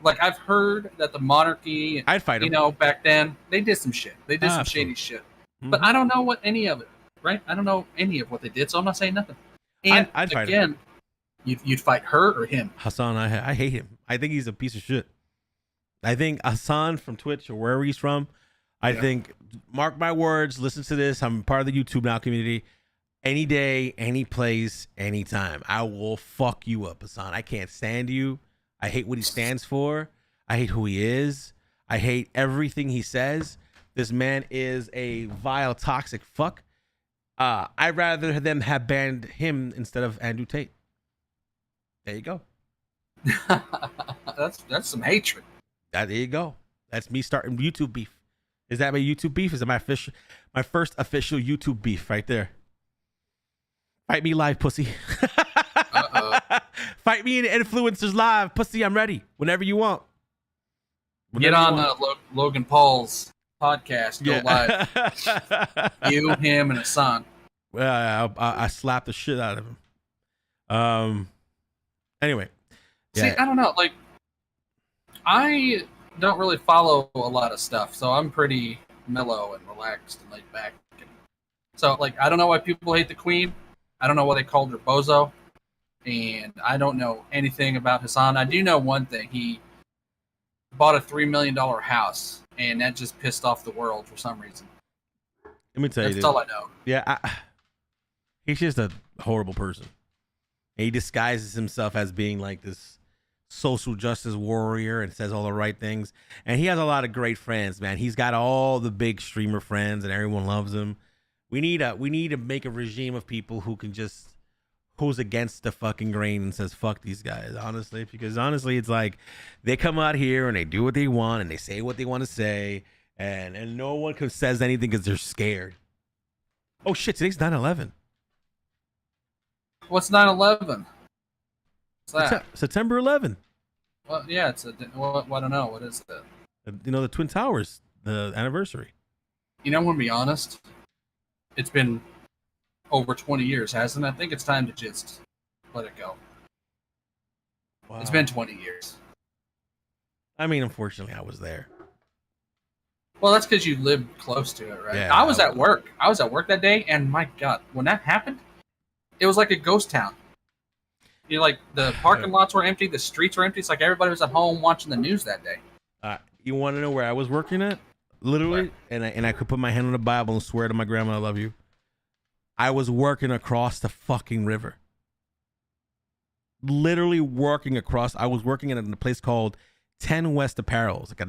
Like, I've heard that the monarchy, I'd fight him. You know, back then they did some shit. They did some shady shit, but I don't know what any of it. Right? I don't know any of what they did, so I'm not saying nothing. And I'd fight him. You'd fight her or him? Hassan, I hate him. I think he's a piece of shit. I think Hassan from Twitch or wherever he's from, I think, mark my words, listen to this. I'm part of the YouTube Now community. Any day, any place, anytime, I will fuck you up, Hassan. I can't stand you. I hate what he stands for. I hate who he is. I hate everything he says. This man is a vile, toxic fuck. I'd rather them have banned him instead of Andrew Tate. There you go. That's some hatred. There you go. That's me starting YouTube beef. Is that my YouTube beef? Is it my first official YouTube beef right there? Fight me live, pussy. Fight me in Influencers Live, pussy. I'm ready. Whenever you want. Get on Logan Paul's podcast. Go live. You, him, and Hassan. Well, I slapped the shit out of him. Anyway. See, I don't know. Like, I don't really follow a lot of stuff, so I'm pretty mellow and relaxed and laid back. So, like, I don't know why people hate the Queen. I don't know why they called her Bozo. And I don't know anything about Hassan. I do know one thing. He bought a $3 million house, and that just pissed off the world for some reason. Let me tell you, that's all I know. Yeah, he's just a horrible person. He disguises himself as being like this social justice warrior and says all the right things. And he has a lot of great friends, man. He's got all the big streamer friends, and everyone loves him. We need to make a regime of people who can just who's against the fucking grain and says fuck these guys, honestly, because honestly it's like they come out here and they do what they want and they say what they want to say, and no one says anything because they're scared. Oh shit, today's 9/11. What's 9/11? What's that? September 11th. Well, yeah, it's I don't know. What is that? You know, the Twin Towers, the anniversary. You know, I'm gonna be honest. It's been over 20 years, hasn't it? I think it's time to just let it go. Wow. It's been 20 years. I mean, unfortunately, I was there. Well, that's because you lived close to it, right? Yeah, I was at work. I was at work that day, and my God, when that happened, it was like a ghost town. You know, like the parking lots were empty, the streets were empty. It's like everybody was at home watching the news that day. You want to know where I was working at? Literally, and I could put my hand on the Bible and swear to my grandma I love you. I was working across the fucking river. Literally working across. I was working in a place called 10 West Apparel. It's like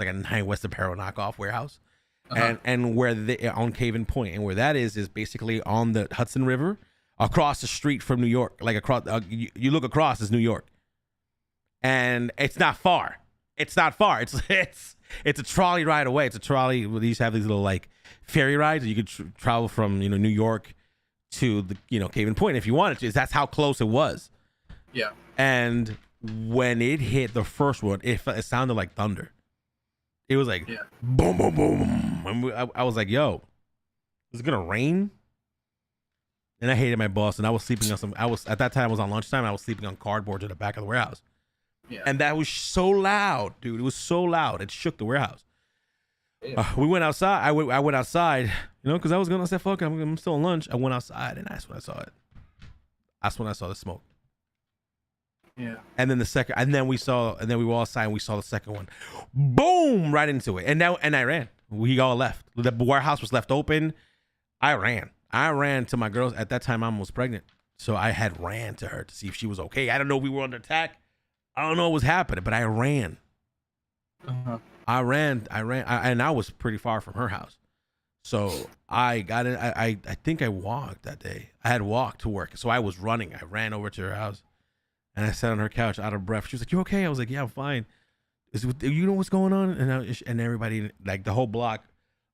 a 9 West Apparel knockoff warehouse. And where they on Caven Point, and where that is basically on the Hudson River, across the street from New York. Like across, you look across, is New York, and it's not far. It's not far. It's a trolley ride away. It's a trolley. They used to have these little like ferry rides, and you could travel from New York to the Caven Point if you wanted to. That's how close it was. Yeah. And when it hit the first one, it sounded like thunder. It was like boom, boom, boom. And I was like, "Yo, is it gonna rain?" And I hated my boss, and I was sleeping on at that time I was on lunchtime, and I was sleeping on cardboard in the back of the warehouse. Yeah. And that was so loud, dude. It was so loud. It shook the warehouse. We went outside. I went outside, because I was going to say, fuck it, I'm still on lunch. I went outside, and that's when I saw it. That's when I saw the smoke. Yeah. And then we were all outside, and we saw the second one. Boom! Right into it. And I ran. We all left. The warehouse was left open. I ran to my girls. At that time, Mom was pregnant. So I had ran to her to see if she was okay. I don't know if we were under attack. I don't know what was happening, but I ran. I ran, and I was pretty far from her house. So I got in. I think I walked that day. I had walked to work, so I was running. I ran over to her house, and I sat on her couch out of breath. She was like, "You okay?" I was like, "Yeah, I'm fine." You know what's going on? And everybody, like the whole block,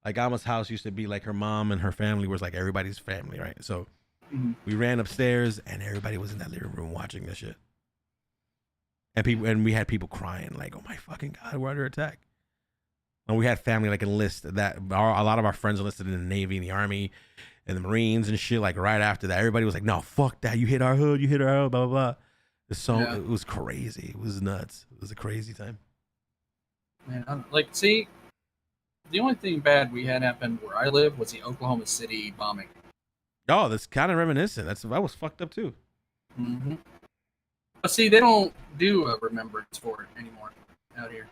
like Alma's house used to be like her mom and her family was like everybody's family, right? So we ran upstairs, and everybody was in that living room watching this shit. And we had people crying like, "Oh my fucking God, we're under attack!" And we had family like enlist a lot of our friends enlisted in the Navy and the Army and the Marines and shit. Like right after that, everybody was like, "No, fuck that! You hit our hood, blah blah blah." It was crazy. It was nuts. It was a crazy time. Man, see, the only thing bad we had happen where I live was the Oklahoma City bombing. Oh, that's kind of reminiscent. That was fucked up too. Mm-hmm. But see, they don't do a remembrance for it anymore out here.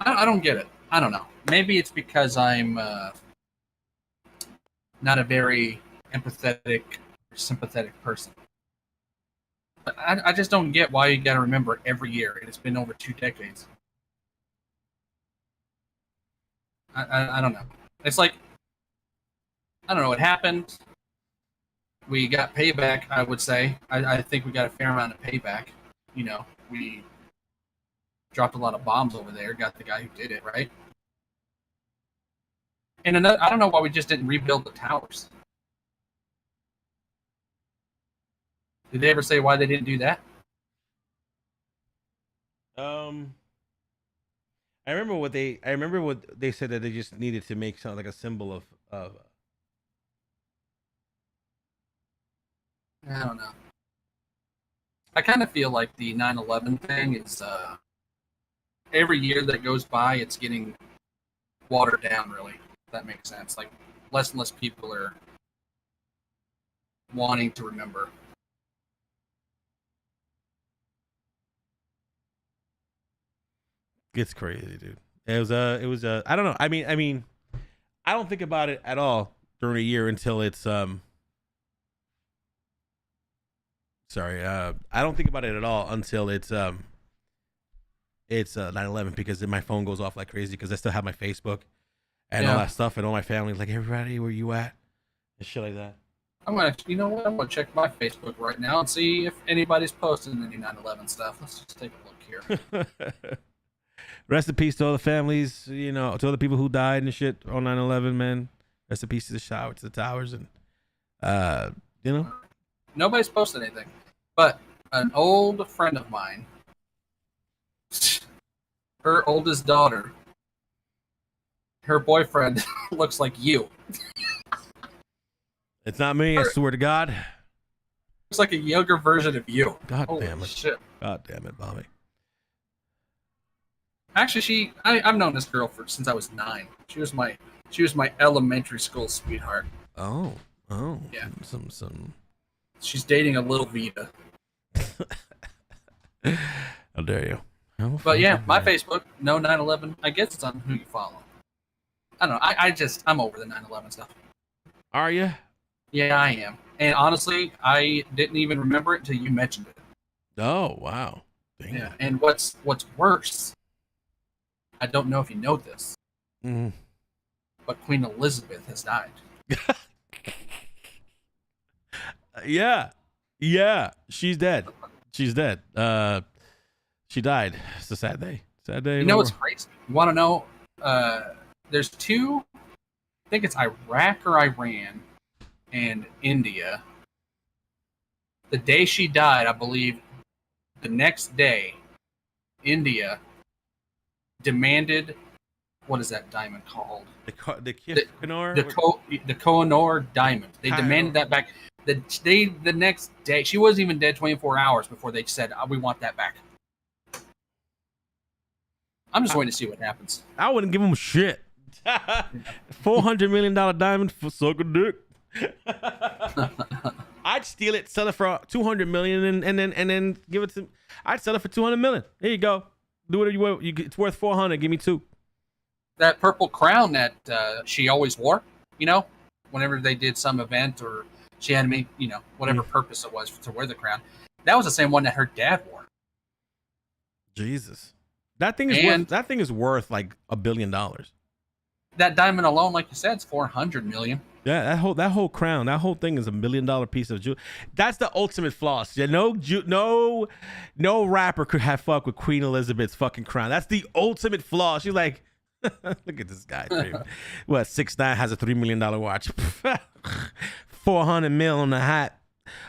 I don't get it. I don't know. Maybe it's because I'm not a very empathetic or sympathetic person. But I just don't get why you got to remember it every year. It's been over 2 decades. I don't know. It's like, I don't know. It happened. We got payback, I would say. I think we got a fair amount of payback. You know, we dropped a lot of bombs over there, got the guy who did it, right? And another, I don't know why we just didn't rebuild the towers. Did they ever say why they didn't do that? I remember what they said, that they just needed to make something like a symbol of I don't know. I kind of feel like the 9/11 thing is every year that goes by, it's getting watered down. Really, if that makes sense. Like less and less people are wanting to remember. It's crazy, dude. It was I don't know. I mean, I don't think about it at all during a year until it's sorry, I don't think about it at all until it's 9/11, because then my phone goes off like crazy because I still have my Facebook and all that stuff, and all my family's like, everybody, where you at? And shit like that. You know what? I'm gonna check my Facebook right now and see if anybody's posting any 9/11 stuff. Let's just take a look here. Rest in peace to all the families, you know, to all the people who died and shit on 9/11, man. Rest in peace to the towers, and you know. Nobody's posted anything, but an old friend of mine, her oldest daughter, her boyfriend looks like you. It's not me, I swear to God. Looks like a younger version of you. God Holy damn it. Shit. God damn it, Bobby. Actually, I've known this girl since I was 9. She was my elementary school sweetheart. Oh, yeah. Some. She's dating a little Vida. How dare you? But yeah, my Facebook, no 9/11. I guess it's on who you follow. I don't know. I'm over the 9/11 stuff. Are you? Yeah, I am. And honestly, I didn't even remember it until you mentioned it. Oh, wow. Dang. Yeah. And what's worse, I don't know if you know this, but Queen Elizabeth has died. Yeah, she's dead. She died. It's a sad day. You know what's crazy? You want to know? There's two, I think it's Iraq or Iran and India. The day she died, I believe, the next day, India demanded, what is that diamond called? The Kohinoor diamond. They demanded that back. The next day, she wasn't even dead 24 hours before they said, we want that back. I'm just waiting to see what happens. I wouldn't give them shit. $400 million diamond for suck a dick. I'd steal it, sell it for $200 million, and then give it to. I'd sell it for $200 million. There you go. Do whatever you want. It's worth $400. Give me $2. That purple crown that she always wore, you know, whenever they did some event or she had to make, you know, whatever purpose it was to wear the crown. That was the same one that her dad wore. Jesus, that thing is worth like $1 billion. That diamond alone, like you said, is $400 million. Yeah, that whole crown, that whole thing is $1 million piece of jewelry. That's the ultimate floss. Yeah, no rapper could have fucked with Queen Elizabeth's fucking crown. That's the ultimate floss. She's like, look at this guy. What, 6'9" has a $3 million watch. 400 mil on the hat,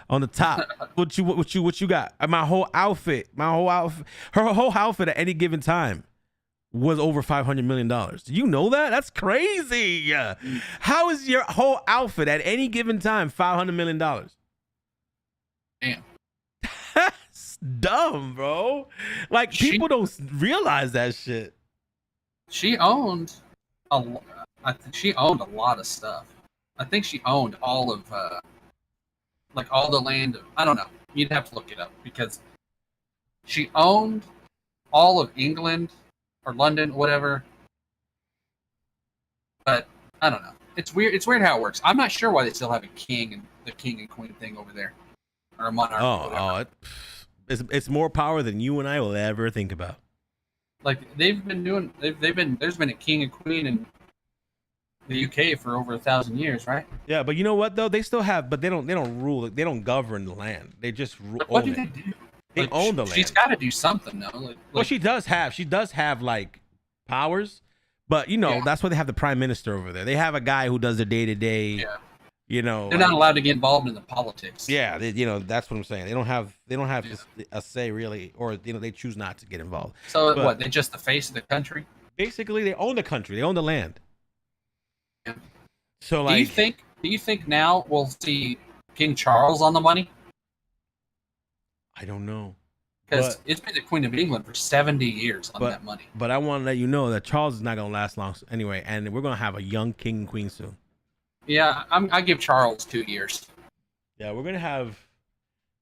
on the top. What you got? My whole outfit. Her whole outfit at any given time was over $500 million. Do you know that? That's crazy. How is your whole outfit at any given time $500 million? Damn. That's dumb, bro. Like, people don't realize that shit. She owned I think she owned a lot of stuff. I think she owned all of like all the land. I don't know. You'd have to look it up because she owned all of England or London, whatever. But I don't know. It's weird. It's weird how it works. I'm not sure why they still have a king and the king and queen thing over there, or a monarch. It's more power than you and I will ever think about. Like they've been doing. There's been a king and queen in the UK for over 1,000 years, right? Yeah, but you know what though? They still have, but they don't rule it. They don't govern the land. They just What own do it. they do? They Like, own the land. She's got to do something though. Well, she does have like powers, but you know that's why they have the prime minister over there. They have a guy who does the day to day. Yeah. You know, They're not allowed to get involved in the politics. Yeah, you know that's what I'm saying. They don't have a say really, or you know they choose not to get involved. So But what? They're just the face of the country. basically, they own the country. They own the land. Yeah. So like, Do you think now we'll see King Charles on the money? I don't know. Because But- it's been the Queen of England for 70 years on that money. But I want to let you know that Charles is not going to last long anyway, and we're going to have a young king and queen soon. Yeah, I give Charles 2 years. Yeah, we're going to have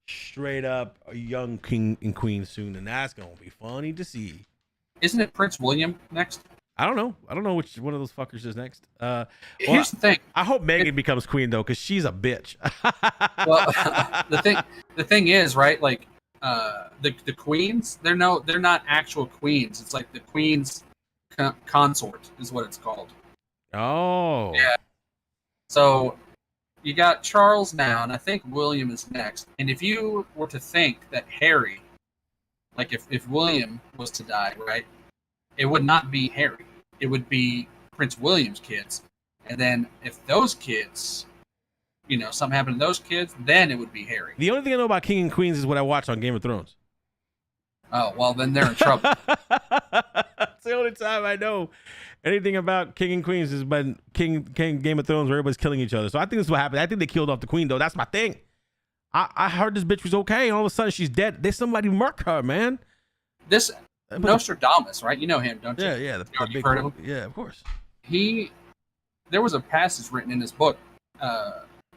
straight up a young king and queen soon, and that's going to be funny to see. Isn't it Prince William next? I don't know. I don't know which one of those fuckers is next. Here's the thing. I hope Megan becomes queen though, because she's a bitch. Well, the thing is, right? Like, the queens, they're not actual queens. It's like the queen's consort is what it's called. Oh. Yeah. So you got Charles now, and I think William is next. And if you were to think that Harry, like if William was to die, right, it would not be Harry. It would be Prince William's kids. And then if those kids, you know, something happened to those kids, then it would be Harry. The only thing I know about King and Queens is what I watched on Game of Thrones. Oh, well, then they're in trouble. That's the only time I know anything about King and Queens is when King Game of Thrones, where everybody's killing each other. So I think this is what happened. I think they killed off the queen, though. That's my thing. I heard this bitch was okay, and all of a sudden she's dead. There's somebody murk her, man. This Nostradamus, right? You know him, don't you? Yeah. The big heard of him? Yeah, of course. There was a passage written in his book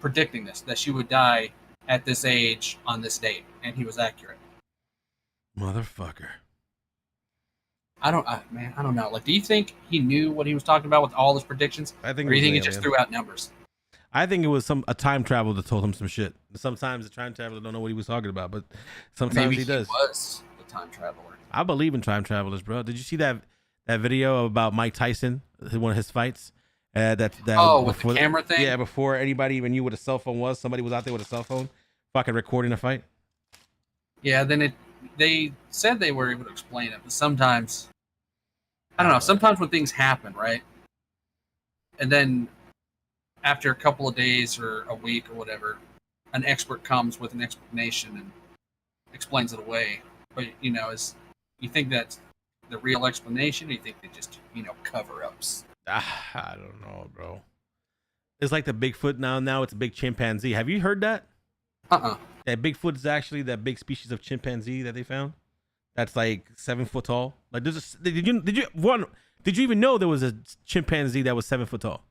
predicting this, that she would die at this age on this date, and he was accurate. Motherfucker. I don't know. Like, do you think he knew what he was talking about with all his predictions? I think. Or do you think he just threw out numbers? I think it was a time traveler that told him some shit. Sometimes the time traveler don't know what he was talking about, but sometimes Maybe he does. Was the time traveler? I believe in time travelers, bro. Did you see that video about Mike Tyson, one of his fights? That with the camera thing? Yeah, before anybody even knew what a cell phone was, somebody was out there with a cell phone, fucking recording a fight. Yeah, then they said they were able to explain it, but sometimes, I don't know, sometimes when things happen, right? And then after a couple of days or a week or whatever, an expert comes with an explanation and explains it away. But, you know, you think that's the real explanation, or you think they just, you know, cover-ups? I don't know, bro. It's like the Bigfoot now it's a big chimpanzee. Have you heard that? That Bigfoot is actually that big species of chimpanzee that they found. That's like 7 foot tall. Like, did you even know there was a chimpanzee that was 7 foot tall?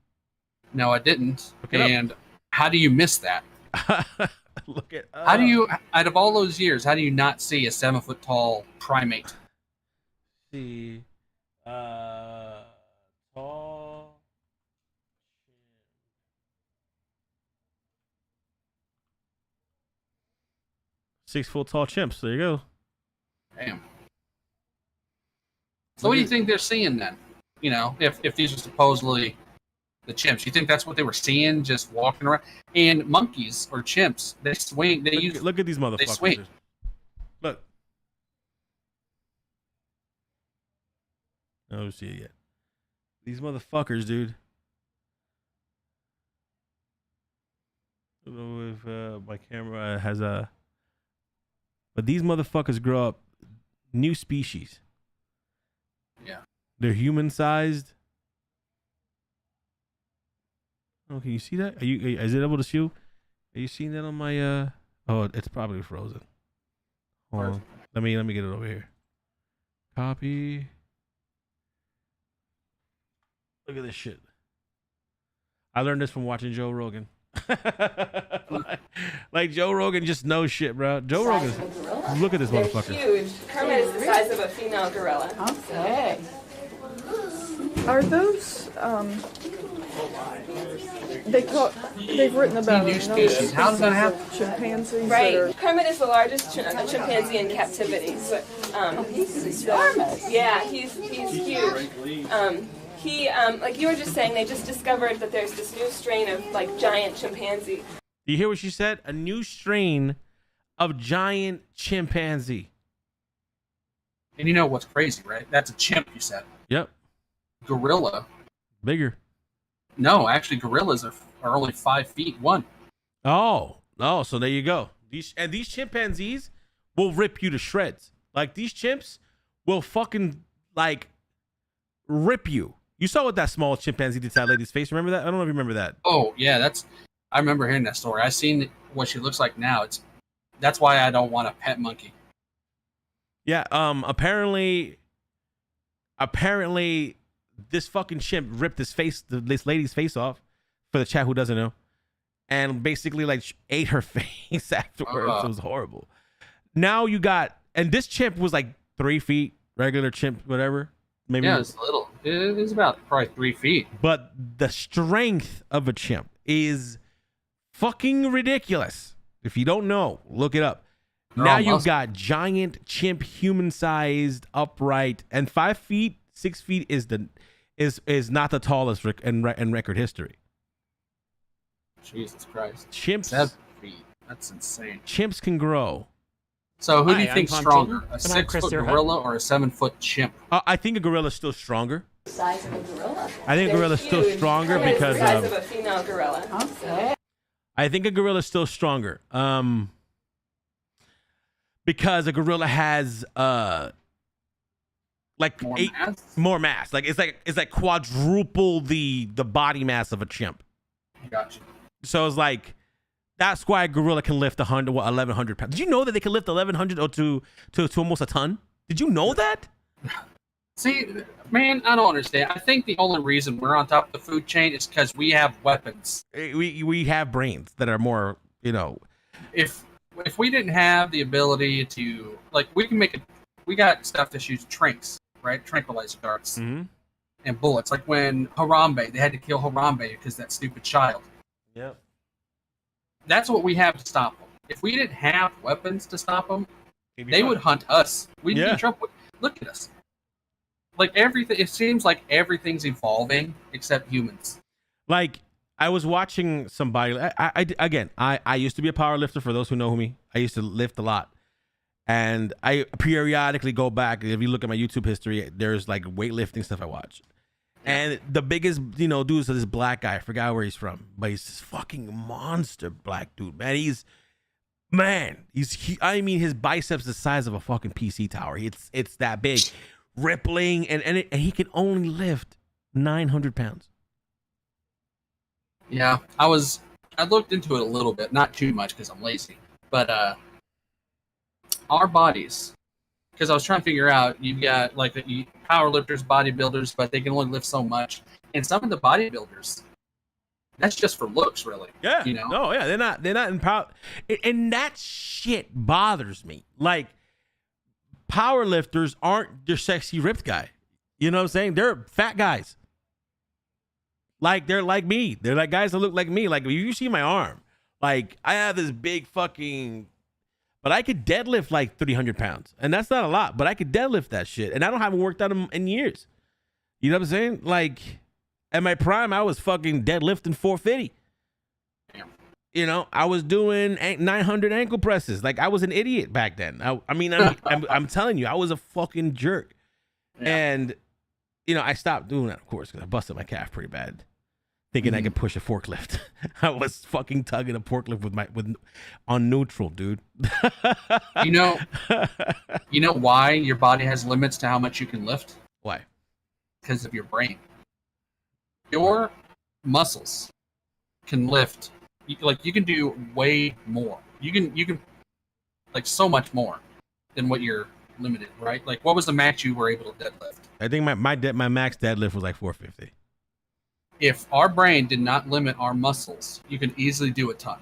No, I didn't. And how do you miss that? Look at. How do you, out of all those years, how do you not see a 7 foot tall primate? See, tall. 6 foot tall chimps. There you go. Damn. So what do you think they're seeing then? You know, if these are supposedly the chimps, you think that's what they were seeing, just walking around? And monkeys or chimps, they swing. Look at these motherfuckers. They swing. Look. I don't see it yet. These motherfuckers, dude. I don't know if my camera has a. But these motherfuckers grow up new species. Yeah. They're human sized. Oh, can you see that? Is it able to see you? Are you seeing that on my oh, it's probably frozen. Hold on. Let me get it over here. Copy. Look at this shit. I learned this from watching Joe Rogan. like Joe Rogan just knows shit, bro. Joe Rogan. Look at this motherfucker. Huge. Kermit is the size of a female gorilla. Okay. Are those they've written about new species. How does that happen? Chimpanzees. Right. Kermit is the largest chimpanzee in captivity. He's enormous. Yeah, he's huge. he, like you were just saying, they just discovered that there's this new strain of like giant chimpanzee. You hear what she said? A new strain of giant chimpanzee. And you know what's crazy, right? That's a chimp, you said. Yep. Gorilla. Bigger. No, actually, gorillas are only 5'1". Oh, so there you go. These chimpanzees will rip you to shreds. Like, these chimps will fucking, like, rip you. You saw what that small chimpanzee did to that lady's face. Remember that? I don't know if you remember that. Oh, yeah, I remember hearing that story. I seen what she looks like now. That's why I don't want a pet monkey. Yeah, apparently this fucking chimp ripped this lady's face off, for the chat who doesn't know, and basically like ate her face afterwards. It was horrible. Now you got, and this chimp was like 3 feet, regular chimp, whatever. Maybe. Yeah, it's little. It was about probably 3 feet. But the strength of a chimp is fucking ridiculous. If you don't know, look it up. Now you've got giant chimp, human-sized, upright, and 5 feet, 6 feet is not the tallest in record history. Jesus Christ. Chimps. 7 feet. That's insane. Chimps can grow. So who do you think's stronger, a 6-foot gorilla or a 7-foot chimp? I think a gorilla is still stronger. The size of a gorilla. I think a gorilla is still stronger because the size of a female gorilla. Okay. I think a gorilla is still stronger. Because a gorilla has like more mass. Like it's like quadruple the body mass of a chimp. Gotcha. So it's like that's why a gorilla can lift 1,100 pounds. Did you know that they can lift 1,100 or to almost a ton? Did you know that? See, man, I don't understand. I think the only reason we're on top of the food chain is because we have weapons. We have brains that are more, you know. If we didn't have the ability to, like, we got stuff that shoots tranks, right? Tranquilizer darts and bullets. Like when Harambe, they had to kill Harambe because that stupid child. Yep. That's what we have to stop them. If we didn't have weapons to stop them, they would hunt us. We'd be in trouble. Look at us. Like everything, it seems like everything's evolving except humans. Like, I was watching somebody. I used to be a power lifter. For those who know me, I used to lift a lot, and I periodically go back. If you look at my YouTube history, there's like weightlifting stuff I watch, and the biggest dude is this black guy. I forgot where he's from, but he's this fucking monster black dude, man. I mean, his biceps the size of a fucking PC tower. It's that big, rippling, and he can only lift 900 pounds. Yeah, I looked into it a little bit, not too much because I'm lazy, but our bodies, because I was trying to figure out, you've got like power lifters, bodybuilders, but they can only lift so much, and some of the bodybuilders, that's just for looks, really. Yeah, you know. No, yeah, they're not in power, and that shit bothers me. Like, power lifters aren't your sexy ripped guy. You know what I'm saying? They're fat guys. Like, they're like me. They're like guys that look like me. Like, you see my arm. Like, I have this big fucking... But I could deadlift like 300 pounds. And that's not a lot, but I could deadlift that shit. And I haven't worked out in years. You know what I'm saying? Like, at my prime, I was fucking deadlifting 450. Damn. You know, I was doing 900 ankle presses. Like, I was an idiot back then. I'm telling you, I was a fucking jerk. Yeah. And, I stopped doing that, of course, because I busted my calf pretty bad. Thinking I could push a forklift. I was fucking tugging a forklift on neutral, dude. You know why your body has limits to how much you can lift? Why? Because of your brain. Your muscles can lift. You can do way more. You can like so much more than what you're limited, right? Like, what was the max you were able to deadlift? I think my max deadlift was like 450. If our brain did not limit our muscles, you can easily do a ton.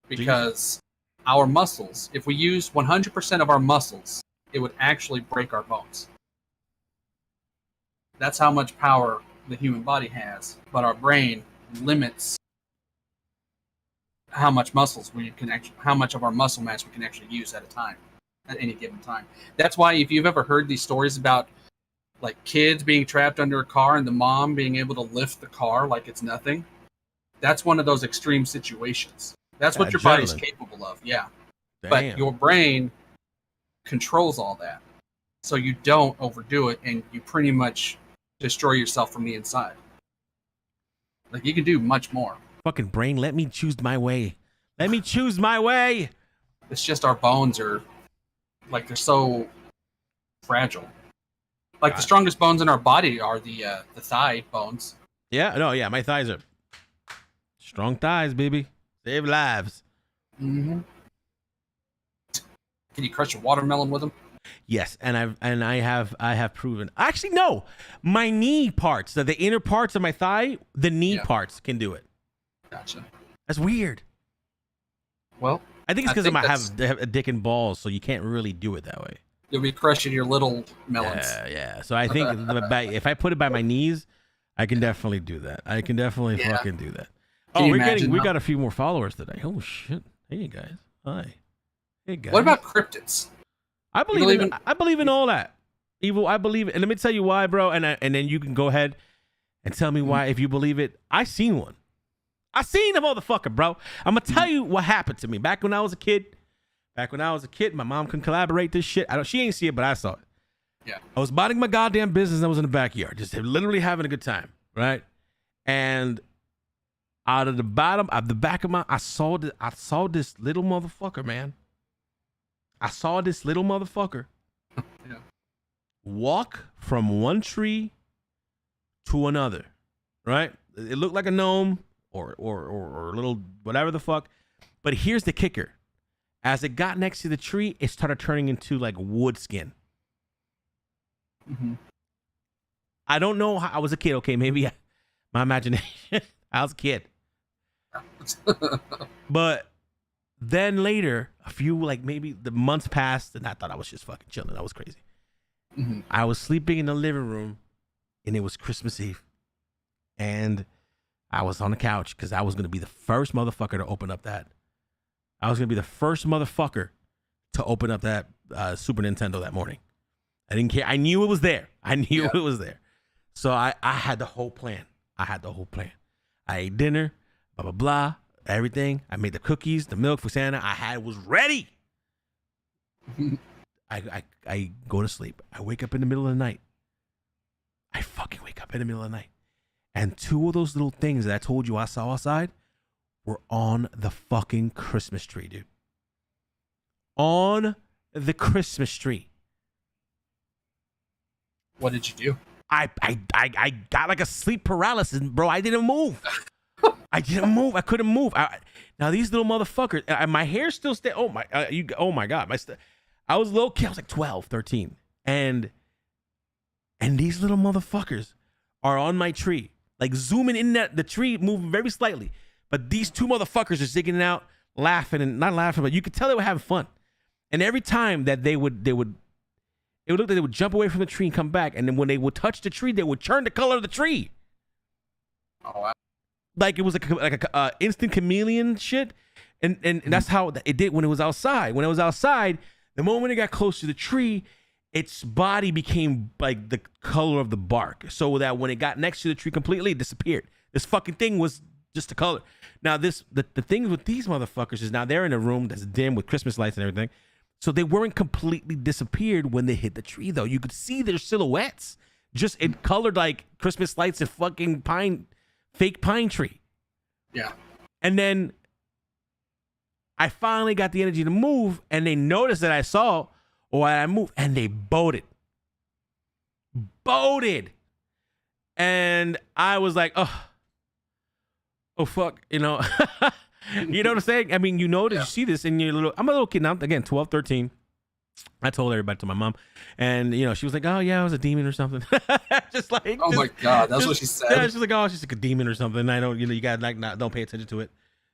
Because our muscles, if we use 100% of our muscles, it would actually break our bones. That's how much power the human body has. But our brain limits how much how much of our muscle mass we can actually use at a time, at any given time. That's why if you've ever heard these stories about like kids being trapped under a car and the mom being able to lift the car like it's nothing. That's one of those extreme situations. That's what your body's capable of. Yeah. Damn. But your brain controls all that. So you don't overdo it and you pretty much destroy yourself from the inside. Like you can do much more. Fucking brain, let me choose my way. Let me choose my way. It's just our bones are like they're so fragile. Like the strongest bones in our body are the thigh bones. Yeah, no, yeah, my thighs are strong thighs, baby. Save lives. Mm-hmm. Can you crush a watermelon with them? Yes, and I have proven. Actually, no, my knee parts, the inner parts of my thigh, the knee parts can do it. Gotcha. That's weird. Well, I think it's because I have a dick and balls, so you can't really do it that way. You'll be crushing your little melons. Yeah. So I think if I put it by my knees, I can definitely do that. I can definitely fucking do that. We got a few more followers today. Oh shit! Hey guys, hi. Hey guys. What about cryptids? I believe in all that. Evil, I believe it. And let me tell you why, bro. And then you can go ahead and tell me why if you believe it. I seen one. I seen the motherfucker, bro. I'm gonna tell you what happened to me back when I was a kid. My mom couldn't collaborate this shit. She ain't see it, but I saw it. Yeah. I was minding my goddamn business. I was in the backyard, just literally having a good time, right? And out of the back of I saw this little motherfucker, man. I saw this little motherfucker walk from one tree to another, right? It looked like a gnome or a little whatever the fuck. But here's the kicker. As it got next to the tree, it started turning into like wood skin. Mm-hmm. I don't know how I was a kid. Okay, maybe my imagination. I was a kid. But then later, a few maybe the months passed, and I thought I was just fucking chilling. I was crazy. Mm-hmm. I was sleeping in the living room, and it was Christmas Eve, and I was on the couch because I was gonna be the first motherfucker to open up that. I was gonna be the first motherfucker to open up that Super Nintendo that morning. I didn't care. I knew it was there. It was there. So I had the whole plan. I ate dinner, blah blah blah, everything. I made the cookies, the milk for Santa. Was ready. I go to sleep. I wake up in the middle of the night. I fucking wake up in the middle of the night, and two of those little things that I told you I saw outside were on the fucking Christmas tree, dude. On the Christmas tree. What did you do? I got like a sleep paralysis, bro. I didn't move. I couldn't move. Now these little motherfuckers, my hair still stay. Oh my God. I was a little kid. I was like 12, 13. And these little motherfuckers are on my tree, like zooming in the tree, moving very slightly. But these two motherfuckers are zigging out, laughing and not laughing, but you could tell they were having fun. And every time that it would look like they would jump away from the tree and come back. And then when they would touch the tree, they would turn the color of the tree. Oh, wow. Like it was like a instant chameleon shit. And that's how it did when it was outside. When it was outside, the moment it got close to the tree, its body became like the color of the bark. So that when it got next to the tree completely, it disappeared. This fucking thing was just the color. Now the thing with these motherfuckers is now they're in a room that's dim with Christmas lights and everything. So they weren't completely disappeared when they hit the tree though. You could see their silhouettes. Just it colored like Christmas lights and fucking fake pine tree. Yeah. And then I finally got the energy to move, and they noticed that I saw or I moved, and they bolted. And I was like, oh fuck, you know. You know what I'm saying? I mean, you know that you see this, and I'm a little kid now, again, 12, 13. I told everybody, to my mom, and you know, she was like, "Oh yeah, I was a demon or something." Just like, oh my God, that's what she said. Yeah, she's like, "Oh, she's like a demon or something." I don't, you gotta like don't pay attention to it,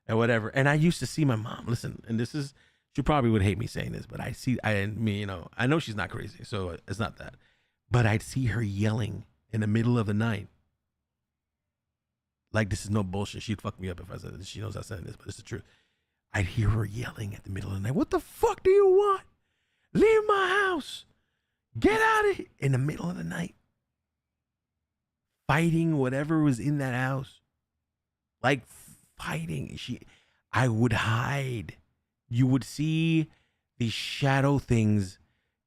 and whatever. And I used to see my mom. Listen, and this is, she probably would hate me saying this, but I know she's not crazy, so it's not that. But I'd see her yelling in the middle of the night. Like, this is no bullshit. She'd fuck me up if I said this. She knows I said this, but it's the truth. I'd hear her yelling at the middle of the night. "What the fuck do you want? Leave my house. Get out of here." In the middle of the night. fighting whatever was in that house. Like fighting. I would hide. You would see these shadow things.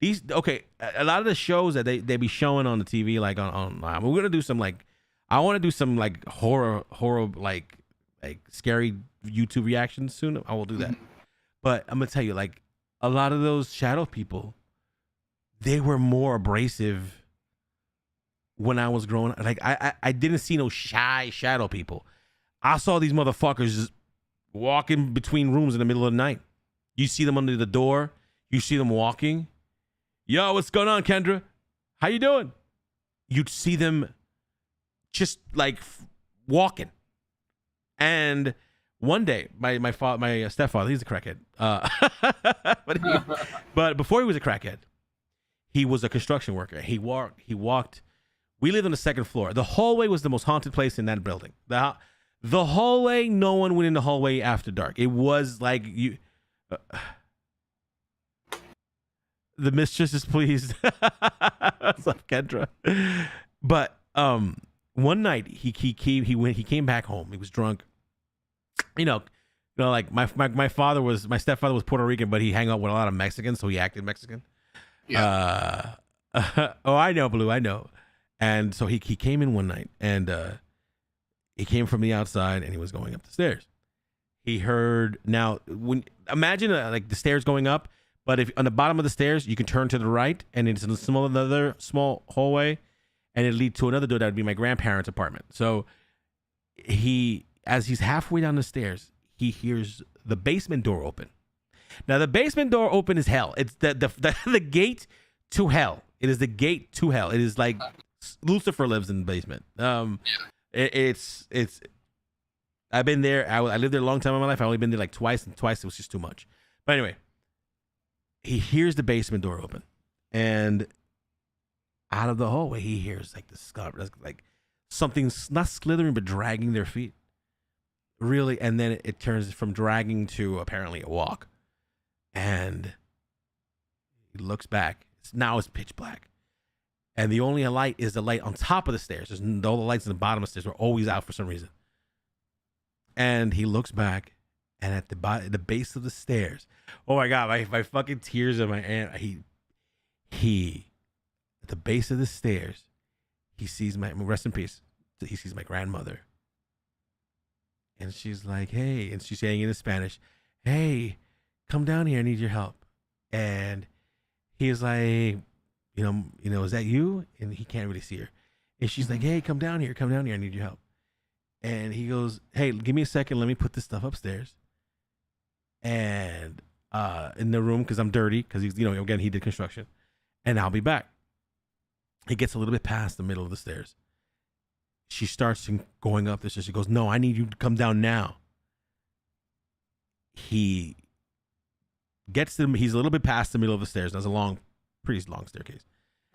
A lot of the shows that they be showing on the TV, like on we're gonna do some I want to do some horror like scary YouTube reactions soon. I will do that. But I'm gonna tell you, a lot of those shadow people, they were more abrasive when I was growing up. I didn't see no shy shadow people. I saw these motherfuckers just walking between rooms in the middle of the night. You see them under the door. You see them walking. Yo, what's going on, Kendra? How you doing? You'd see them just walking. And one day, my stepfather, he's a crackhead. But before he was a crackhead, he was a construction worker. He walked. We lived on the second floor. The hallway was the most haunted place in that building. The hallway, no one went in the hallway after dark. It was like you. The mistress is pleased. What's up, Kendra? But one night he came back home. He was drunk. Like my stepfather was Puerto Rican, but he hung out with a lot of Mexicans, so he acted Mexican. Yeah. Oh, I know, Blue. I know. And so he came in one night, and he came from the outside, and he was going up the stairs. He heard imagine the stairs going up, but if on the bottom of the stairs you can turn to the right, and it's another small hallway, and it leads to another door that would be my grandparents' apartment. So as he's halfway down the stairs, he hears the basement door open. Now the basement door open is hell. It's the gate to hell. It is the gate to hell. It is like Lucifer lives in the basement. It's I've been there. I lived there a long time in my life. I've only been there twice, and twice it was just too much. But anyway, he hears the basement door open, and out of the hallway he hears something's not slithering but dragging their feet. Really, and then it turns from dragging to apparently a walk, and he looks back. Now it's pitch black, and the only light is the light on top of the stairs. All the lights in the bottom of the stairs were always out for some reason. And he looks back, and at the base of the stairs, oh my God, my fucking tears in my aunt. He at the base of the stairs, he sees rest in peace. He sees my grandmother. And she's like, hey, and she's saying in Spanish, hey, come down here, I need your help. And he's like, is that you? And he can't really see her. And she's like, hey, come down here, I need your help. And he goes, hey, give me a second, let me put this stuff upstairs. And in the room, because I'm dirty, because he's, again, he did construction. And I'll be back. He gets a little bit past the middle of the stairs. She starts going up the stairs. She goes, no, I need you to come down now. He gets to he's a little bit past the middle of the stairs. There's a pretty long staircase.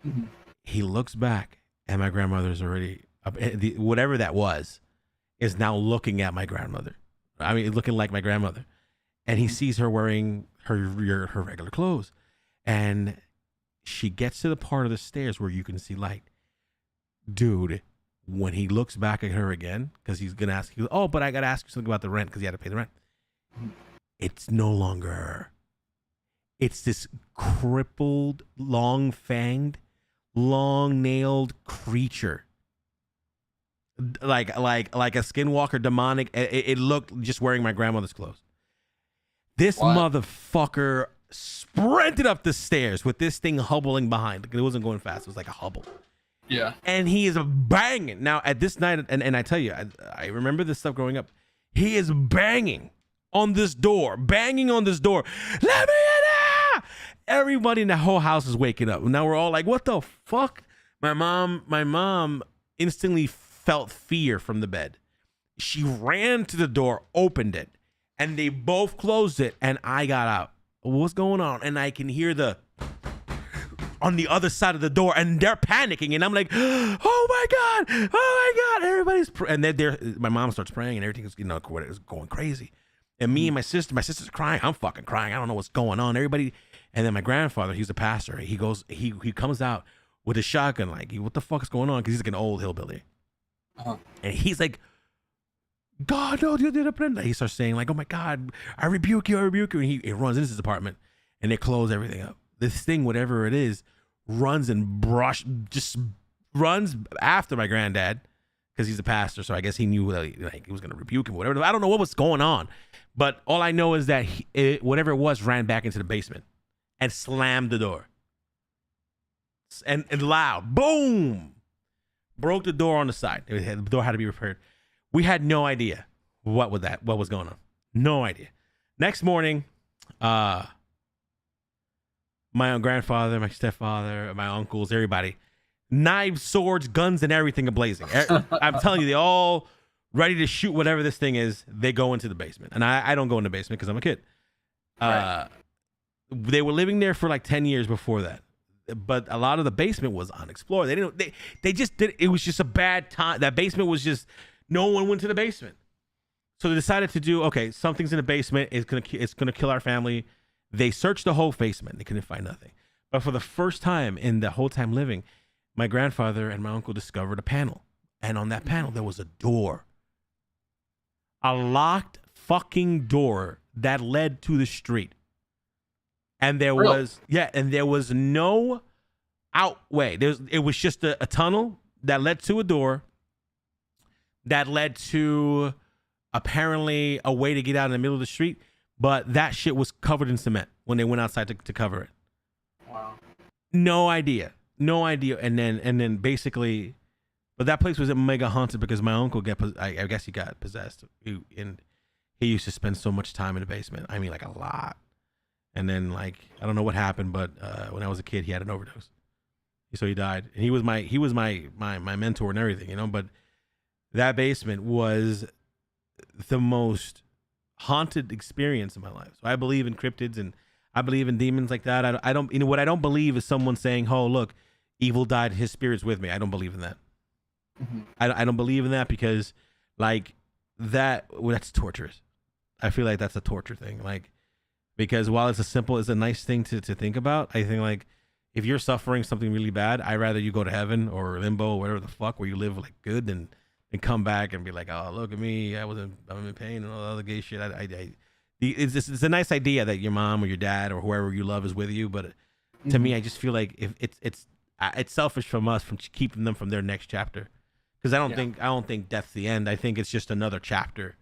Mm-hmm. He looks back, and my grandmother's already up. Whatever that was is now looking at my grandmother. I mean, looking like my grandmother. And he sees her wearing her regular clothes. And she gets to the part of the stairs where you can see light. Dude, when he looks back at her again, because he's going to ask, oh, but I got to ask you something about the rent, because he had to pay the rent. It's no longer her. It's this crippled, long-fanged, long-nailed creature. Like a skinwalker demonic. It looked just wearing my grandmother's clothes. This motherfucker sprinted up the stairs with this thing hobbling behind. It wasn't going fast. It was like a hobble. Yeah. And he is banging. Now, at this night, and I tell you, I remember this stuff growing up. He is banging on this door. Let me in there! Everybody in the whole house is waking up. Now we're all like, what the fuck? My mom instantly felt fear from the bed. She ran to the door, opened it, and they both closed it, and I got out. What's going on? And I can hear on the other side of the door, and they're panicking, and I'm like, oh my God, everybody's and my mom starts praying, and everything is is going crazy. And me and my sister's crying. I'm fucking crying. I don't know what's going on. Everybody, and then my grandfather, he's a pastor. He comes out with a shotgun, like, what the fuck is going on? Because he's like an old hillbilly. And he's like, God, no, he starts saying like, oh my God, I rebuke you. And he runs into his apartment and they close everything up. This thing, whatever it is, runs after my granddad because he's a pastor. So I guess he knew that he was going to rebuke him, whatever. I don't know what was going on, but all I know is that whatever it was ran back into the basement and slammed the door. And loud, boom, broke the door on the side. The door had to be repaired. We had no idea what was going on. No idea. Next morning, my own grandfather, my stepfather, my uncles, everybody, knives, swords, guns, and everything ablazing. I'm telling you, they all ready to shoot whatever this thing is. They go into the basement, and I don't go in the basement because I'm a kid. Right. They were living there for like 10 years before that. But a lot of the basement was unexplored. They just did. It was just a bad time. That basement was just, no one went to the basement. So they decided to do, okay, something's in the basement. It's gonna kill our family. They searched the whole basement. They couldn't find nothing. But for the first time in the whole time living, my grandfather and my uncle discovered a panel. And on that panel, there was a door. A locked fucking door that led to the street. And there was no outway. It was just a tunnel that led to a door that led to apparently a way to get out in the middle of the street. But that shit was covered in cement when they went outside to cover it. Wow. No idea. And then basically, but that place was mega haunted because my uncle I guess he got possessed. And he used to spend so much time in the basement. I mean, like a lot. And then, like, I don't know what happened, but when I was a kid, he had an overdose, so he died. And he was my mentor and everything, you know. But that basement was the most haunted experience in my life. So I believe in cryptids and I believe in demons like that. I don't, you know, what I don't believe is someone saying, "Oh, look, evil died, his spirit's with me." I don't believe in that. Mm-hmm. I don't believe in that because, like, that's torturous. I feel like that's a torture thing, like. Because while it's a nice thing to think about, I think, like, if you're suffering something really bad, I'd rather you go to heaven or limbo or whatever the fuck where you live like good than come back and be like, oh, look at me, I'm in pain and all the other gay shit. It's a nice idea that your mom or your dad or whoever you love is with you, but to me, I just feel like if it's selfish from us from keeping them from their next chapter, because I don't think death's the end. I think it's just another chapter,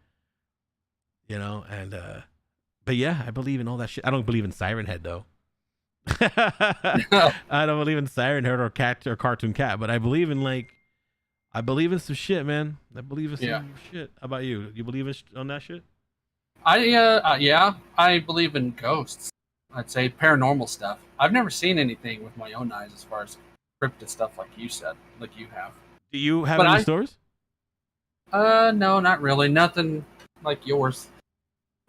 you know, and. But yeah, I believe in all that shit. I don't believe in Siren Head though. I don't believe in Siren Head or Cartoon Cat, but I believe in some shit, man. I believe in some shit. How about you? You believe on that shit? I believe in ghosts. I'd say paranormal stuff. I've never seen anything with my own eyes as far as cryptid stuff like you said, like you have. Do you have any stories? No, not really. Nothing like yours.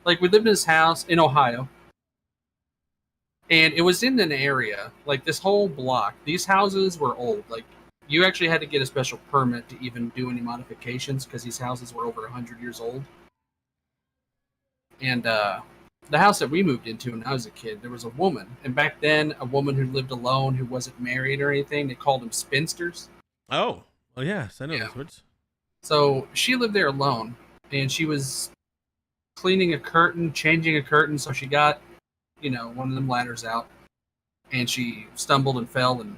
Like, we lived in this house in Ohio, and it was in an area, like, this whole block. These houses were old. Like, you actually had to get a special permit to even do any modifications because these houses were over 100 years old. And the house that we moved into when I was a kid, there was a woman. And back then, a woman who lived alone, who wasn't married or anything, they called them spinsters. Oh yes, I know those words. So she lived there alone, and she was cleaning a curtain, changing a curtain, so she got, one of them ladders out, and she stumbled and fell and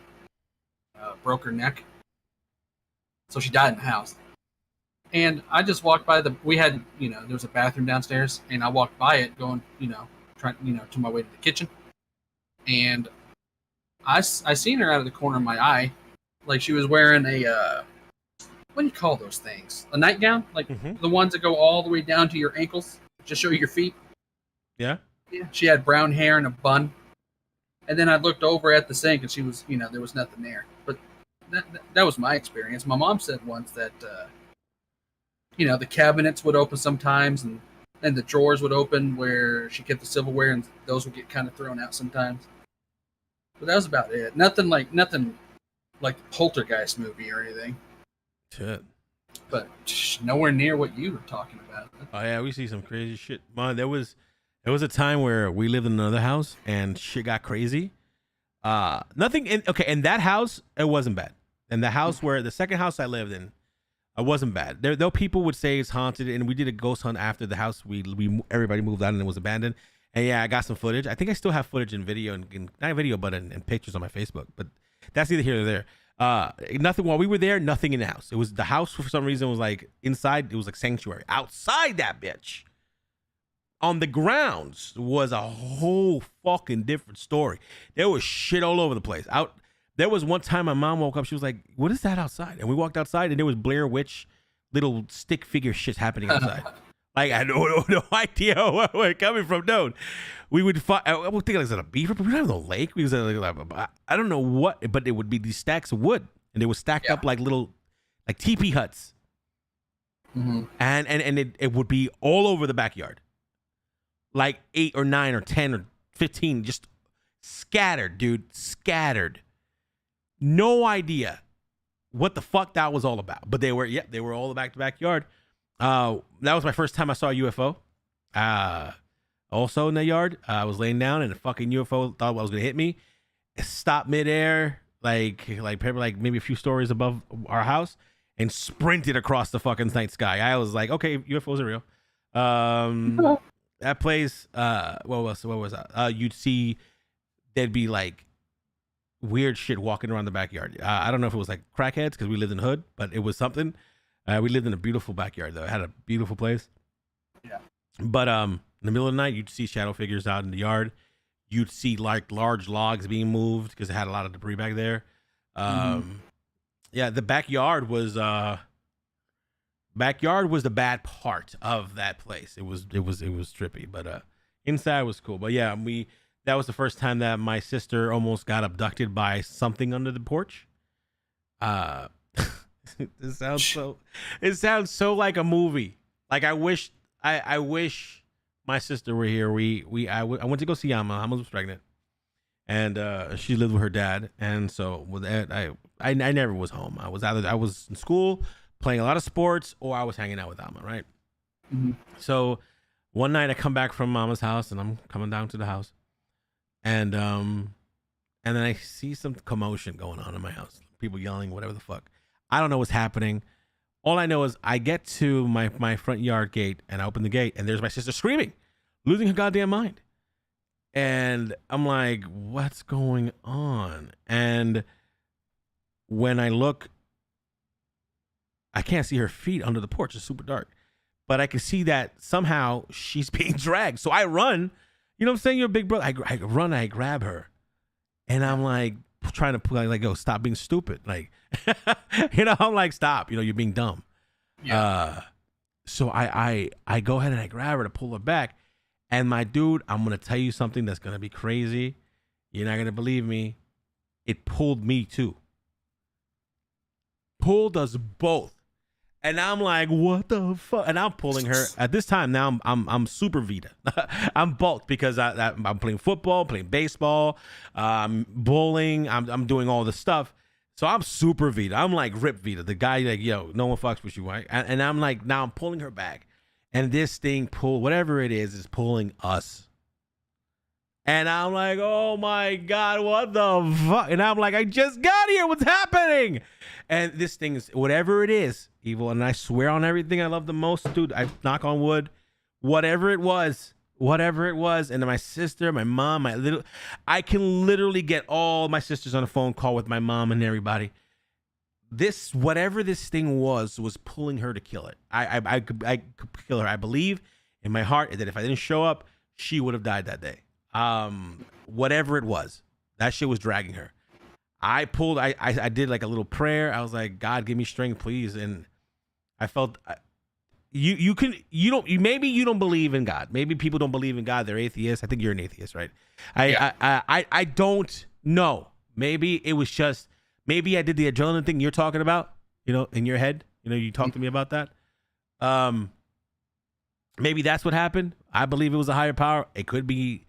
broke her neck. So she died in the house. And I just walked by we had, there was a bathroom downstairs, and I walked by it going, trying, to my way to the kitchen. And I seen her out of the corner of my eye, like she was wearing a, what do you call those things? A nightgown? Like the ones that go all the way down to your ankles? Just show you your feet. Yeah. Yeah. She had brown hair and a bun. And then I looked over at the sink and she was, there was nothing there. But that was my experience. My mom said once that, the cabinets would open sometimes and the drawers would open where she kept the silverware and those would get kind of thrown out sometimes. But that was about it. Nothing like the Poltergeist movie or anything. Shit. But nowhere near what you were talking about. Oh yeah, we see some crazy shit. Man, there was a time where we lived in another house and shit got crazy. In that house it wasn't bad. And the house where the second house I lived in, It wasn't bad. Though people would say it's haunted, and we did a ghost hunt after the house. Everybody moved out and it was abandoned. And yeah, I got some footage. I think I still have footage in video and not video, but in pictures on my Facebook. But that's neither here nor there. Nothing while we were there. Nothing in the house. It was the house for some reason was like inside. It was like sanctuary. Outside that bitch, on the grounds was a whole fucking different story. There was shit all over the place. There was one time my mom woke up. She was like, "What is that outside?" And we walked outside, and there was Blair Witch little stick figure shit happening outside. Like, I had no idea where we're coming from, dude. We would find, I would think it was at a beaver, but we don't have no lake. We was at I don't know what, but it would be these stacks of wood, and they were stacked up like little, like teepee huts. Mm-hmm. And it would be all over the backyard. Like 8 or 9 or 10 or 15, just scattered, dude, scattered. No idea what the fuck that was all about, but they were all the backyard. That was my first time I saw a UFO. Also in the yard, I was laying down and a fucking UFO thought it was gonna hit me. It stopped midair, like maybe a few stories above our house, and sprinted across the fucking night sky. I was like, okay, UFOs are real. That place, what was that? You'd see there'd be like weird shit walking around the backyard. I don't know if it was like crackheads because we lived in the hood, but it was something. We lived in a beautiful backyard though. It had a beautiful place. Yeah. But in the middle of the night, you'd see shadow figures out in the yard. You'd see like large logs being moved because it had a lot of debris back there. Yeah, the backyard was the bad part of that place. It was trippy, but inside was cool. But yeah, that was the first time that my sister almost got abducted by something under the porch. It sounds so like a movie. Like I wish my sister were here. I went to go see Amma. Amma was pregnant, and she lived with her dad. And so with that, I never was home. I was in school playing a lot of sports, or I was hanging out with Amma. Right. Mm-hmm. So one night I come back from Mama's house, and I'm coming down to the house, and then I see some commotion going on in my house. People yelling, whatever the fuck. I don't know what's happening. All I know is I get to my front yard gate and I open the gate and there's my sister screaming, losing her goddamn mind. And I'm like, what's going on? And when I look, I can't see her feet under the porch. It's super dark. But I can see that somehow she's being dragged. So I run. You know what I'm saying? You're a big brother. I run, I grab her. And I'm like, trying to pull, like, go, stop being stupid. Like, I'm like, stop, you're being dumb. Yeah. So I go ahead and I grab her to pull her back. And my dude, I'm going to tell you something that's going to be crazy. You're not going to believe me. It pulled me too. Pulled us both. And I'm like, what the fuck? And I'm pulling her. At this time now, I'm super Vida. I'm bulked because I'm playing football, playing baseball, bowling. I'm doing all this stuff. So I'm super Vida. I'm like Rip Vida, the guy like, yo, no one fucks with you, right? And I'm like, now I'm pulling her back, and this thing whatever it is pulling us. And I'm like, oh my God, what the fuck? And I'm like, I just got here. What's happening? And this thing is, whatever it is, evil. And I swear on everything I love the most, dude, I knock on wood, whatever it was. And then my sister, my mom, I can literally get all my sisters on a phone call with my mom and everybody. Whatever this thing was pulling her to kill it. I could kill her. I believe in my heart that if I didn't show up, she would have died that day. Whatever it was, that shit was dragging her. I did like a little prayer. I was like, God, give me strength, please. And I felt maybe you don't believe in God. Maybe people don't believe in God. They're atheists. I think you're an atheist, right? I don't know. Maybe it was just, maybe I did the adrenaline thing you're talking about, in your head, you talked to me about that. Maybe that's what happened. I believe it was a higher power. It could be.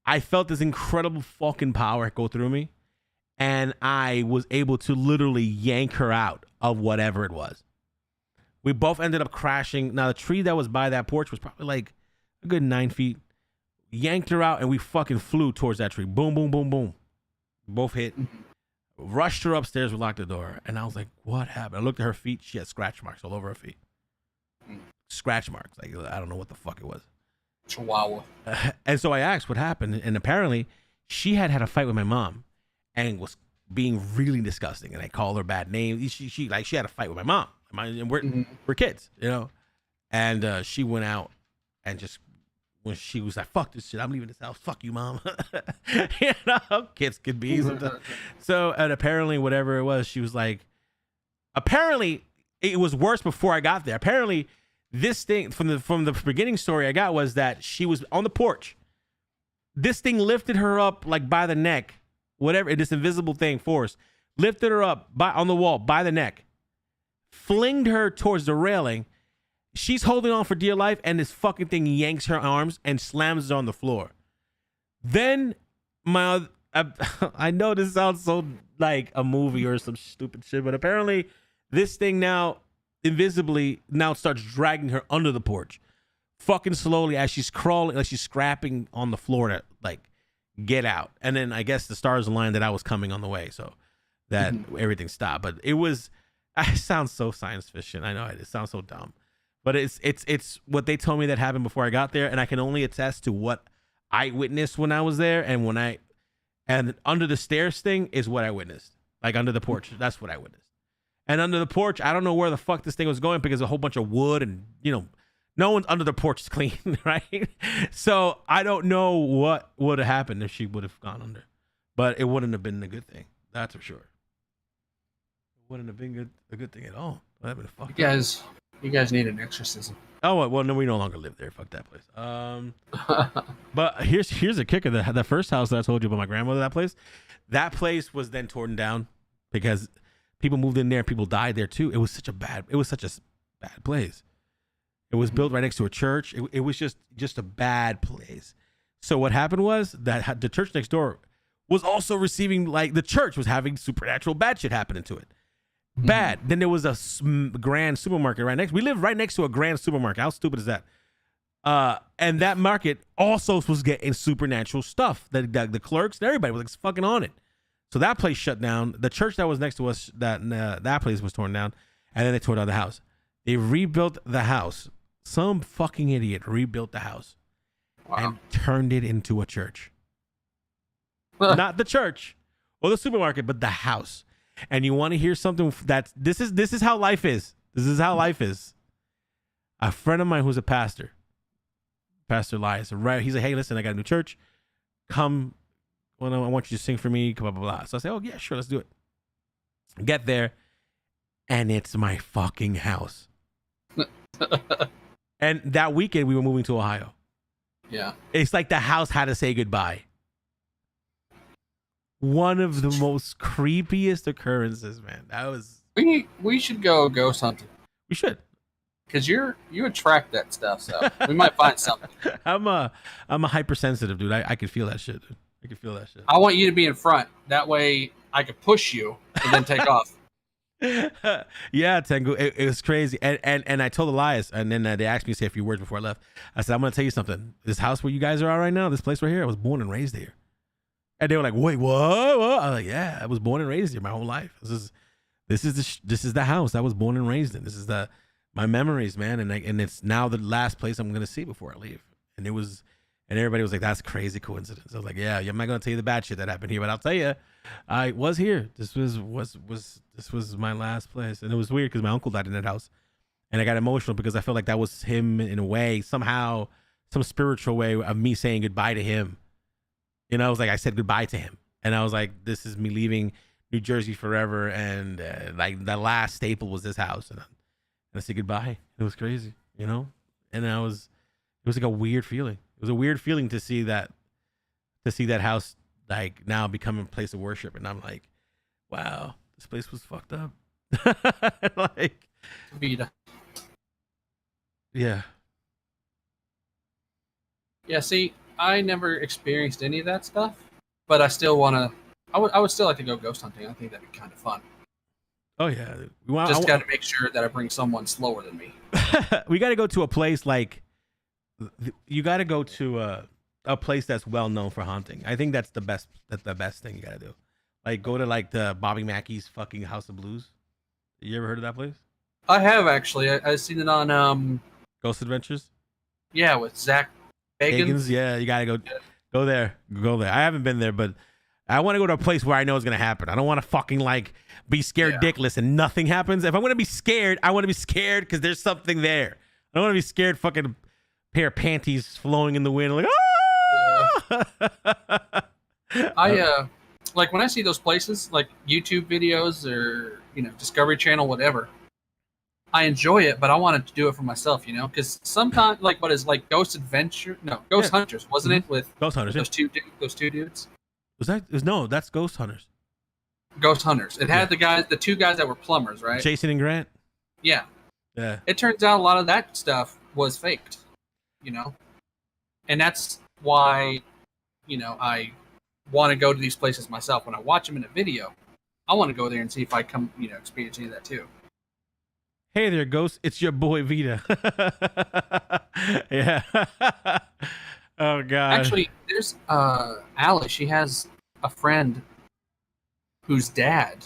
I felt this incredible fucking power go through me, and I was able to literally yank her out of whatever it was. We both ended up crashing. Now, the tree that was by that porch was probably like a good 9 feet. Yanked her out, and we fucking flew towards that tree. Boom, boom, boom, boom. Both hit. Rushed her upstairs, we locked the door, and I was like, what happened? I looked at her feet. She had scratch marks all over her feet. Scratch marks. Like, I don't know what the fuck it was. Chihuahua. And so I asked what happened, and apparently she had a fight with my mom and was being really disgusting, and I called her bad names. She had a fight with my mom. And we're kids, you know? And she went out and just, when she was like, fuck this shit, I'm leaving this house, fuck you, mom. You know, kids could be sometimes. So, and apparently whatever it was, she was like, apparently it was worse before I got there. Apparently this thing, from the beginning story I got, was that she was on the porch. This thing lifted her up like by the neck, whatever, this invisible thing, force, lifted her up on the wall by the neck, flinged her towards the railing. She's holding on for dear life, and this fucking thing yanks her arms and slams her on the floor. Then I know this sounds so like a movie or some stupid shit, but apparently this thing now invisibly starts dragging her under the porch, fucking slowly as she's crawling, like she's scrapping on the floor to like get out. And then I guess the stars aligned that I was coming on the way, so that everything stopped. But it sounds so science fiction. I know it sounds so dumb. But it's what they told me that happened before I got there, and I can only attest to what I witnessed when I was there, and under the stairs thing is what I witnessed. Like under the porch, that's what I witnessed. And under the porch, I don't know where the fuck this thing was going because a whole bunch of wood and, you know, no one's under the porch is clean, right? So I don't know what would have happened if she would have gone under, but it wouldn't have been a good thing. That's for sure. It wouldn't have been a good thing at all. That'd been fucked up. You guys need an exorcism. Oh, well, no, we no longer live there. Fuck that place. But here's a kicker. The first house that I told you about my grandmother, that place was then torn down because people moved in there. People died there too. It was such a bad place. It was built right next to a church. It was just a bad place. So what happened was that the church next door was also receiving, like, the church was having supernatural bad shit happening to it. Bad. Then there was a grand supermarket right next. We live right next to a grand supermarket. How stupid is that? And that market also was getting supernatural stuff. The clerks and everybody was like fucking on it. So that place shut down. The church that was next to us, that place was torn down, and then they tore down the house. They rebuilt the house. Some fucking idiot rebuilt the house and turned it into a church. Not the church or the supermarket, but the house. And you want to hear something this is how life is. This is how life is. A friend of mine who's a pastor, Pastor Elias, right? He's like, hey, listen, I got a new church. Come, well, I want you to sing for me, blah, blah, blah. So I say, oh, yeah, sure, let's do it. Get there, and it's my fucking house. And that weekend, we were moving to Ohio. Yeah. It's like the house had to say goodbye. One of the most creepiest occurrences, man. That was. We should go ghost hunting. We should, because you attract that stuff. So we might find something. I'm a hypersensitive dude. I can feel that shit. Dude. I can feel that shit. I want you to be in front. That way I could push you and then take off. Yeah, Tengu, it was crazy. And I told Elias, and then they asked me to say a few words before I left. I said, I'm going to tell you something. This house where you guys are at right now, this place right here, I was born and raised here. And they were like, wait, what? I was like, yeah, I was born and raised here my whole life. This is the house I was born and raised in. This is my memories, man. And it's now the last place I'm going to see before I leave. And everybody was like, that's a crazy coincidence. I was like, yeah, I'm not going to tell you the bad shit that happened here, but I'll tell you, I was here. This was my last place. And it was weird because my uncle died in that house. And I got emotional because I felt like that was him in a way, somehow, some spiritual way of me saying goodbye to him. You know, it was like I said goodbye to him. And I was like, this is me leaving New Jersey forever. And like the last staple was this house. And I said goodbye. It was crazy, you know? And it was like a weird feeling. It was a weird feeling to see that house like now becoming a place of worship. And I'm like, wow, this place was fucked up. Like Vida. Yeah. Yeah, see, I never experienced any of that stuff, but I still want to. I would still like to go ghost hunting. I think that'd be kind of fun. Oh yeah, just got to make sure that I bring someone slower than me. We got to go to a place like. You got to go to a place that's well known for hunting. I think that's the best. That's the best thing you got to do. Like go to like the Bobby Mackey's fucking House of Blues. You ever heard of that place? I have actually. I've seen it on Ghost Adventures. Yeah, with Zach Bagans. Yeah, you gotta go there. Go there. I haven't been there, but I want to go to a place where I know it's gonna happen. I don't want to fucking like be scared dickless and nothing happens. If I'm gonna be scared, I want to be scared because there's something there. I don't want to be scared. Fucking pair of panties flowing in the wind, like I like when I see those places, like YouTube videos or Discovery Channel, whatever. I enjoy it, but I wanted to do it for myself, because sometimes, like, what is like Ghost Hunters, wasn't it? With Ghost Hunters, those two dudes. No, that's Ghost Hunters. Ghost Hunters. It had the two guys that were plumbers, right? Jason and Grant. Yeah. Yeah. It turns out a lot of that stuff was faked, and that's why, I want to go to these places myself. When I watch them in a video, I want to go there and see if I come, experience any of that too. Hey there, Ghost. It's your boy Vida. Yeah. Oh God. Actually, there's Alice. She has a friend whose dad,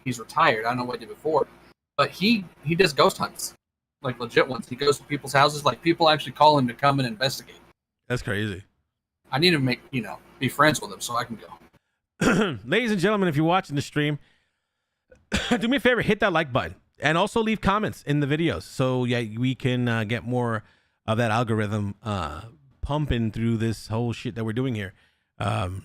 he's retired. I don't know what he did before, but he does ghost hunts, like legit ones. He goes to people's houses. Like people actually call him to come and investigate. That's crazy. I need to be friends with him so I can go. Ladies and gentlemen, if you're watching the stream, do me a favor, hit that like button. And also leave comments in the videos so we can get more of that algorithm pumping through this whole shit that we're doing here. Me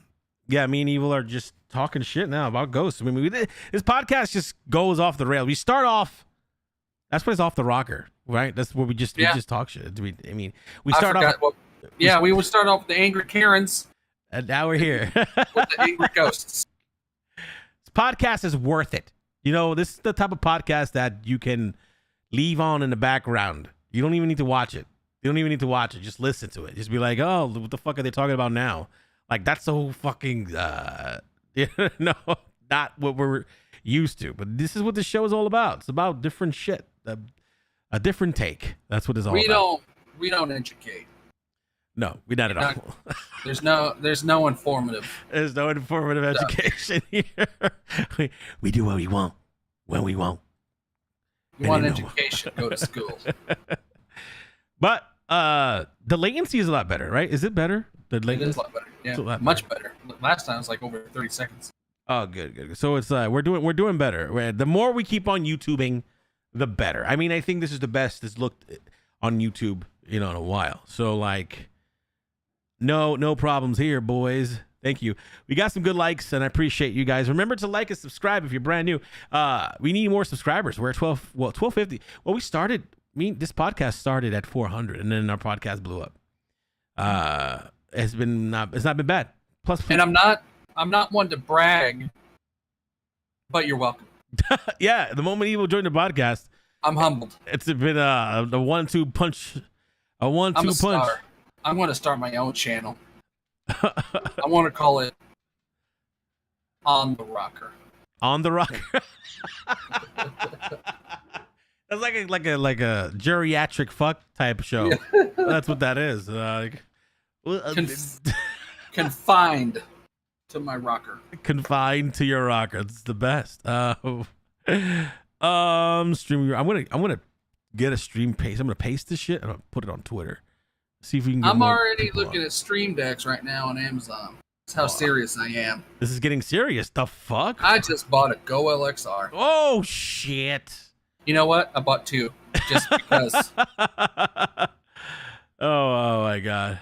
and Evil are just talking shit now about ghosts. I mean, this podcast just goes off the rails. We start off, that's what it's off the rocker, right? That's where we just talk shit. We start off. We would start off with the angry Karens. And now we're here. With the angry ghosts. This podcast is worth it. This is the type of podcast that you can leave on in the background. You don't even need to watch it. You don't even need to watch it. Just listen to it. Just be like, oh, what the fuck are they talking about now? Like, that's so fucking, no, not what we're used to. But this is what the show is all about. It's about different shit. A different take. That's what it's all about. We don't educate. No, we not at all. There's no informative. There's no informative education here. We do what we want when we want. You want education? Go to school. But the latency is a lot better, right? Is it better? The latency is a lot better. Yeah, much better. Last time it was like over 30 seconds. Oh, good. So it's we're doing better. The more we keep on YouTubing, the better. I mean, I think this is the best that's looked on YouTube, in a while. So like. No problems here, boys. Thank you. We got some good likes, and I appreciate you guys. Remember to like and subscribe if you're brand new. We need more subscribers. We're at 1250. Well, this podcast started at 400, and then our podcast blew up. It's not been bad. Plus, and I'm not one to brag, but you're welcome. Yeah, the moment Evil joined the podcast, I'm humbled. It's been a 1-2 punch. A 1-2 punch. Star. I'm going to start my own channel. I want to call it On the Rocker. On the Rocker. That's like a geriatric fuck type show. Yeah. That's what that is. Confined to my rocker. Confined to your rocker. It's the best. Stream. I'm gonna get a stream paste. I'm gonna paste this shit and I'll put it on Twitter. See if we can. I'm already looking at Stream Decks right now on Amazon. That's how serious I am. This is getting serious. The fuck? I just bought a Go LXR. Oh shit! You know what? I bought two just because. Oh my god!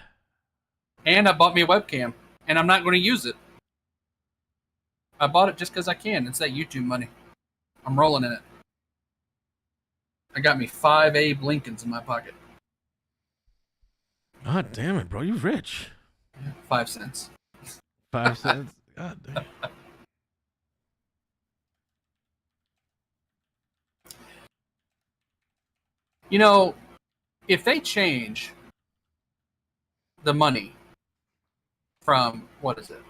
And I bought me a webcam, and I'm not going to use it. I bought it just because I can. It's that YouTube money. I'm rolling in it. I got me 5 Abe Lincolns in my pocket. God damn it, bro. You rich. 5 cents. 5 cents? God damn. If they change the money from, what is it?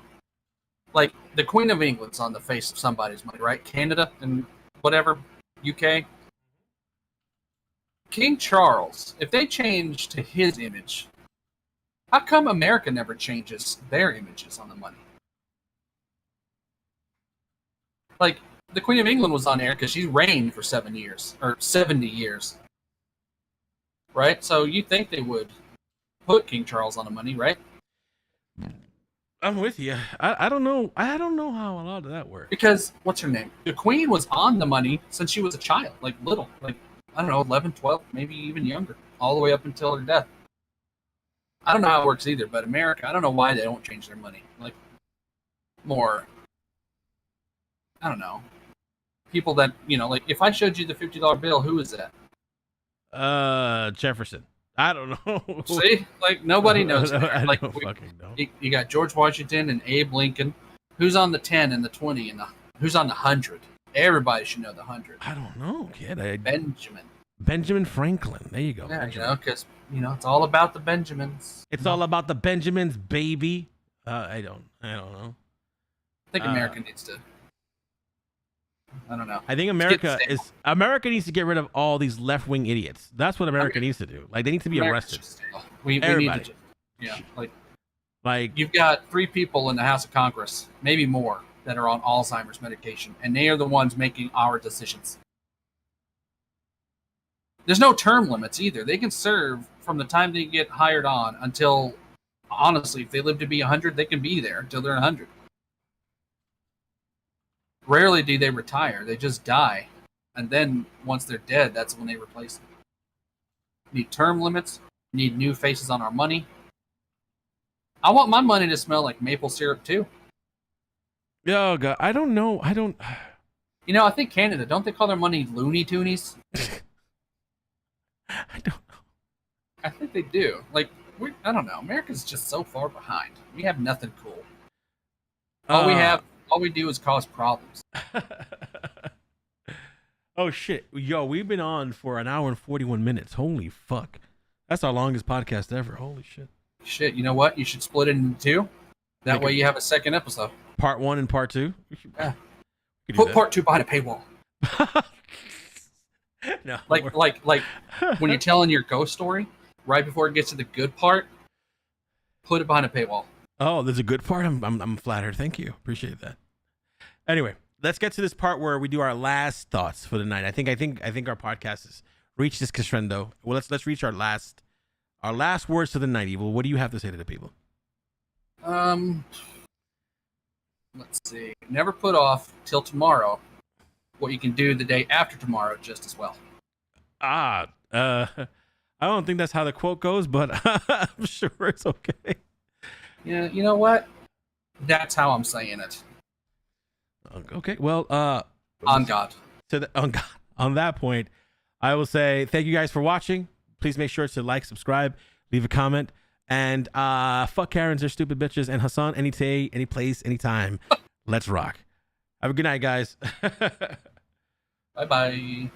Like, the Queen of England's on the face of somebody's money, right? Canada and whatever, UK. King Charles, if they change to his image, how come America never changes their images on the money? like the Queen of England was on air because she reigned for 7 years or 70 years, right? So you think they would put King Charles on the money, right? I'm with you. I don't know. I don't know how a lot of that works. Because what's her name? The Queen was on the money since she was a child, like little, like I don't know, 11, 12, maybe even younger, all the way up until her death. I don't know how it works either, but America, I don't know why they don't change their money. Like more, I don't know. People that, like if I showed you the $50 bill, who is that? Jefferson. I don't know. See? Like nobody knows that. Like don't fucking know. You got George Washington and Abe Lincoln. Who's on the 10 and the 20 and who's on the 100? Everybody should know the 100. I don't know, kid. Benjamin Franklin. There you go. Yeah, Benjamin. because it's all about the Benjamins. It's all about the Benjamins, baby. I don't know. I think America needs to. I don't know. I think America needs to get rid of all these left-wing idiots. That's what America needs to do. Like they need to be arrested. We need to. Like you've got 3 people in the House of Congress, maybe more, that are on Alzheimer's medication, and they are the ones making our decisions. There's no term limits either. They can serve from the time they get hired on until, honestly, if they live to be 100, they can be there until they're 100. Rarely do they retire. They just die. And then once they're dead, that's when they replace them. Need term limits. Need new faces on our money. I want my money to smell like maple syrup too. Oh, God. I don't know. I think Canada, don't they call their money Looney Toonies? I don't know. I think they do. Like, I don't know. America's just so far behind. We have nothing cool. All we do is cause problems. Oh, shit. Yo, we've been on for an hour and 41 minutes. Holy fuck. That's our longest podcast ever. Holy shit. Shit, you know what? You should split it into 2. That way you have a second episode. Part 1 and part 2? Yeah. Put part 2 behind a paywall. No. Like when you're telling your ghost story, right before it gets to the good part, put it behind a paywall. Oh, there's a good part? I'm flattered. Thank you. Appreciate that. Anyway, let's get to this part where we do our last thoughts for the night. I think our podcast has reached this crescendo. Well, let's reach our last words to the night, Evil. What do you have to say to the people? Let's see. Never put off till tomorrow what you can do the day after tomorrow just as well. I don't think that's how the quote goes, but I'm sure it's okay. Yeah, you know what? That's how I'm saying it. Okay, well, on God. On that point, I will say thank you guys for watching. Please make sure to like, subscribe, leave a comment, and fuck Karens, they're stupid bitches, and Hassan, any day, any place, anytime. Let's rock. Have a good night, guys. Bye-bye.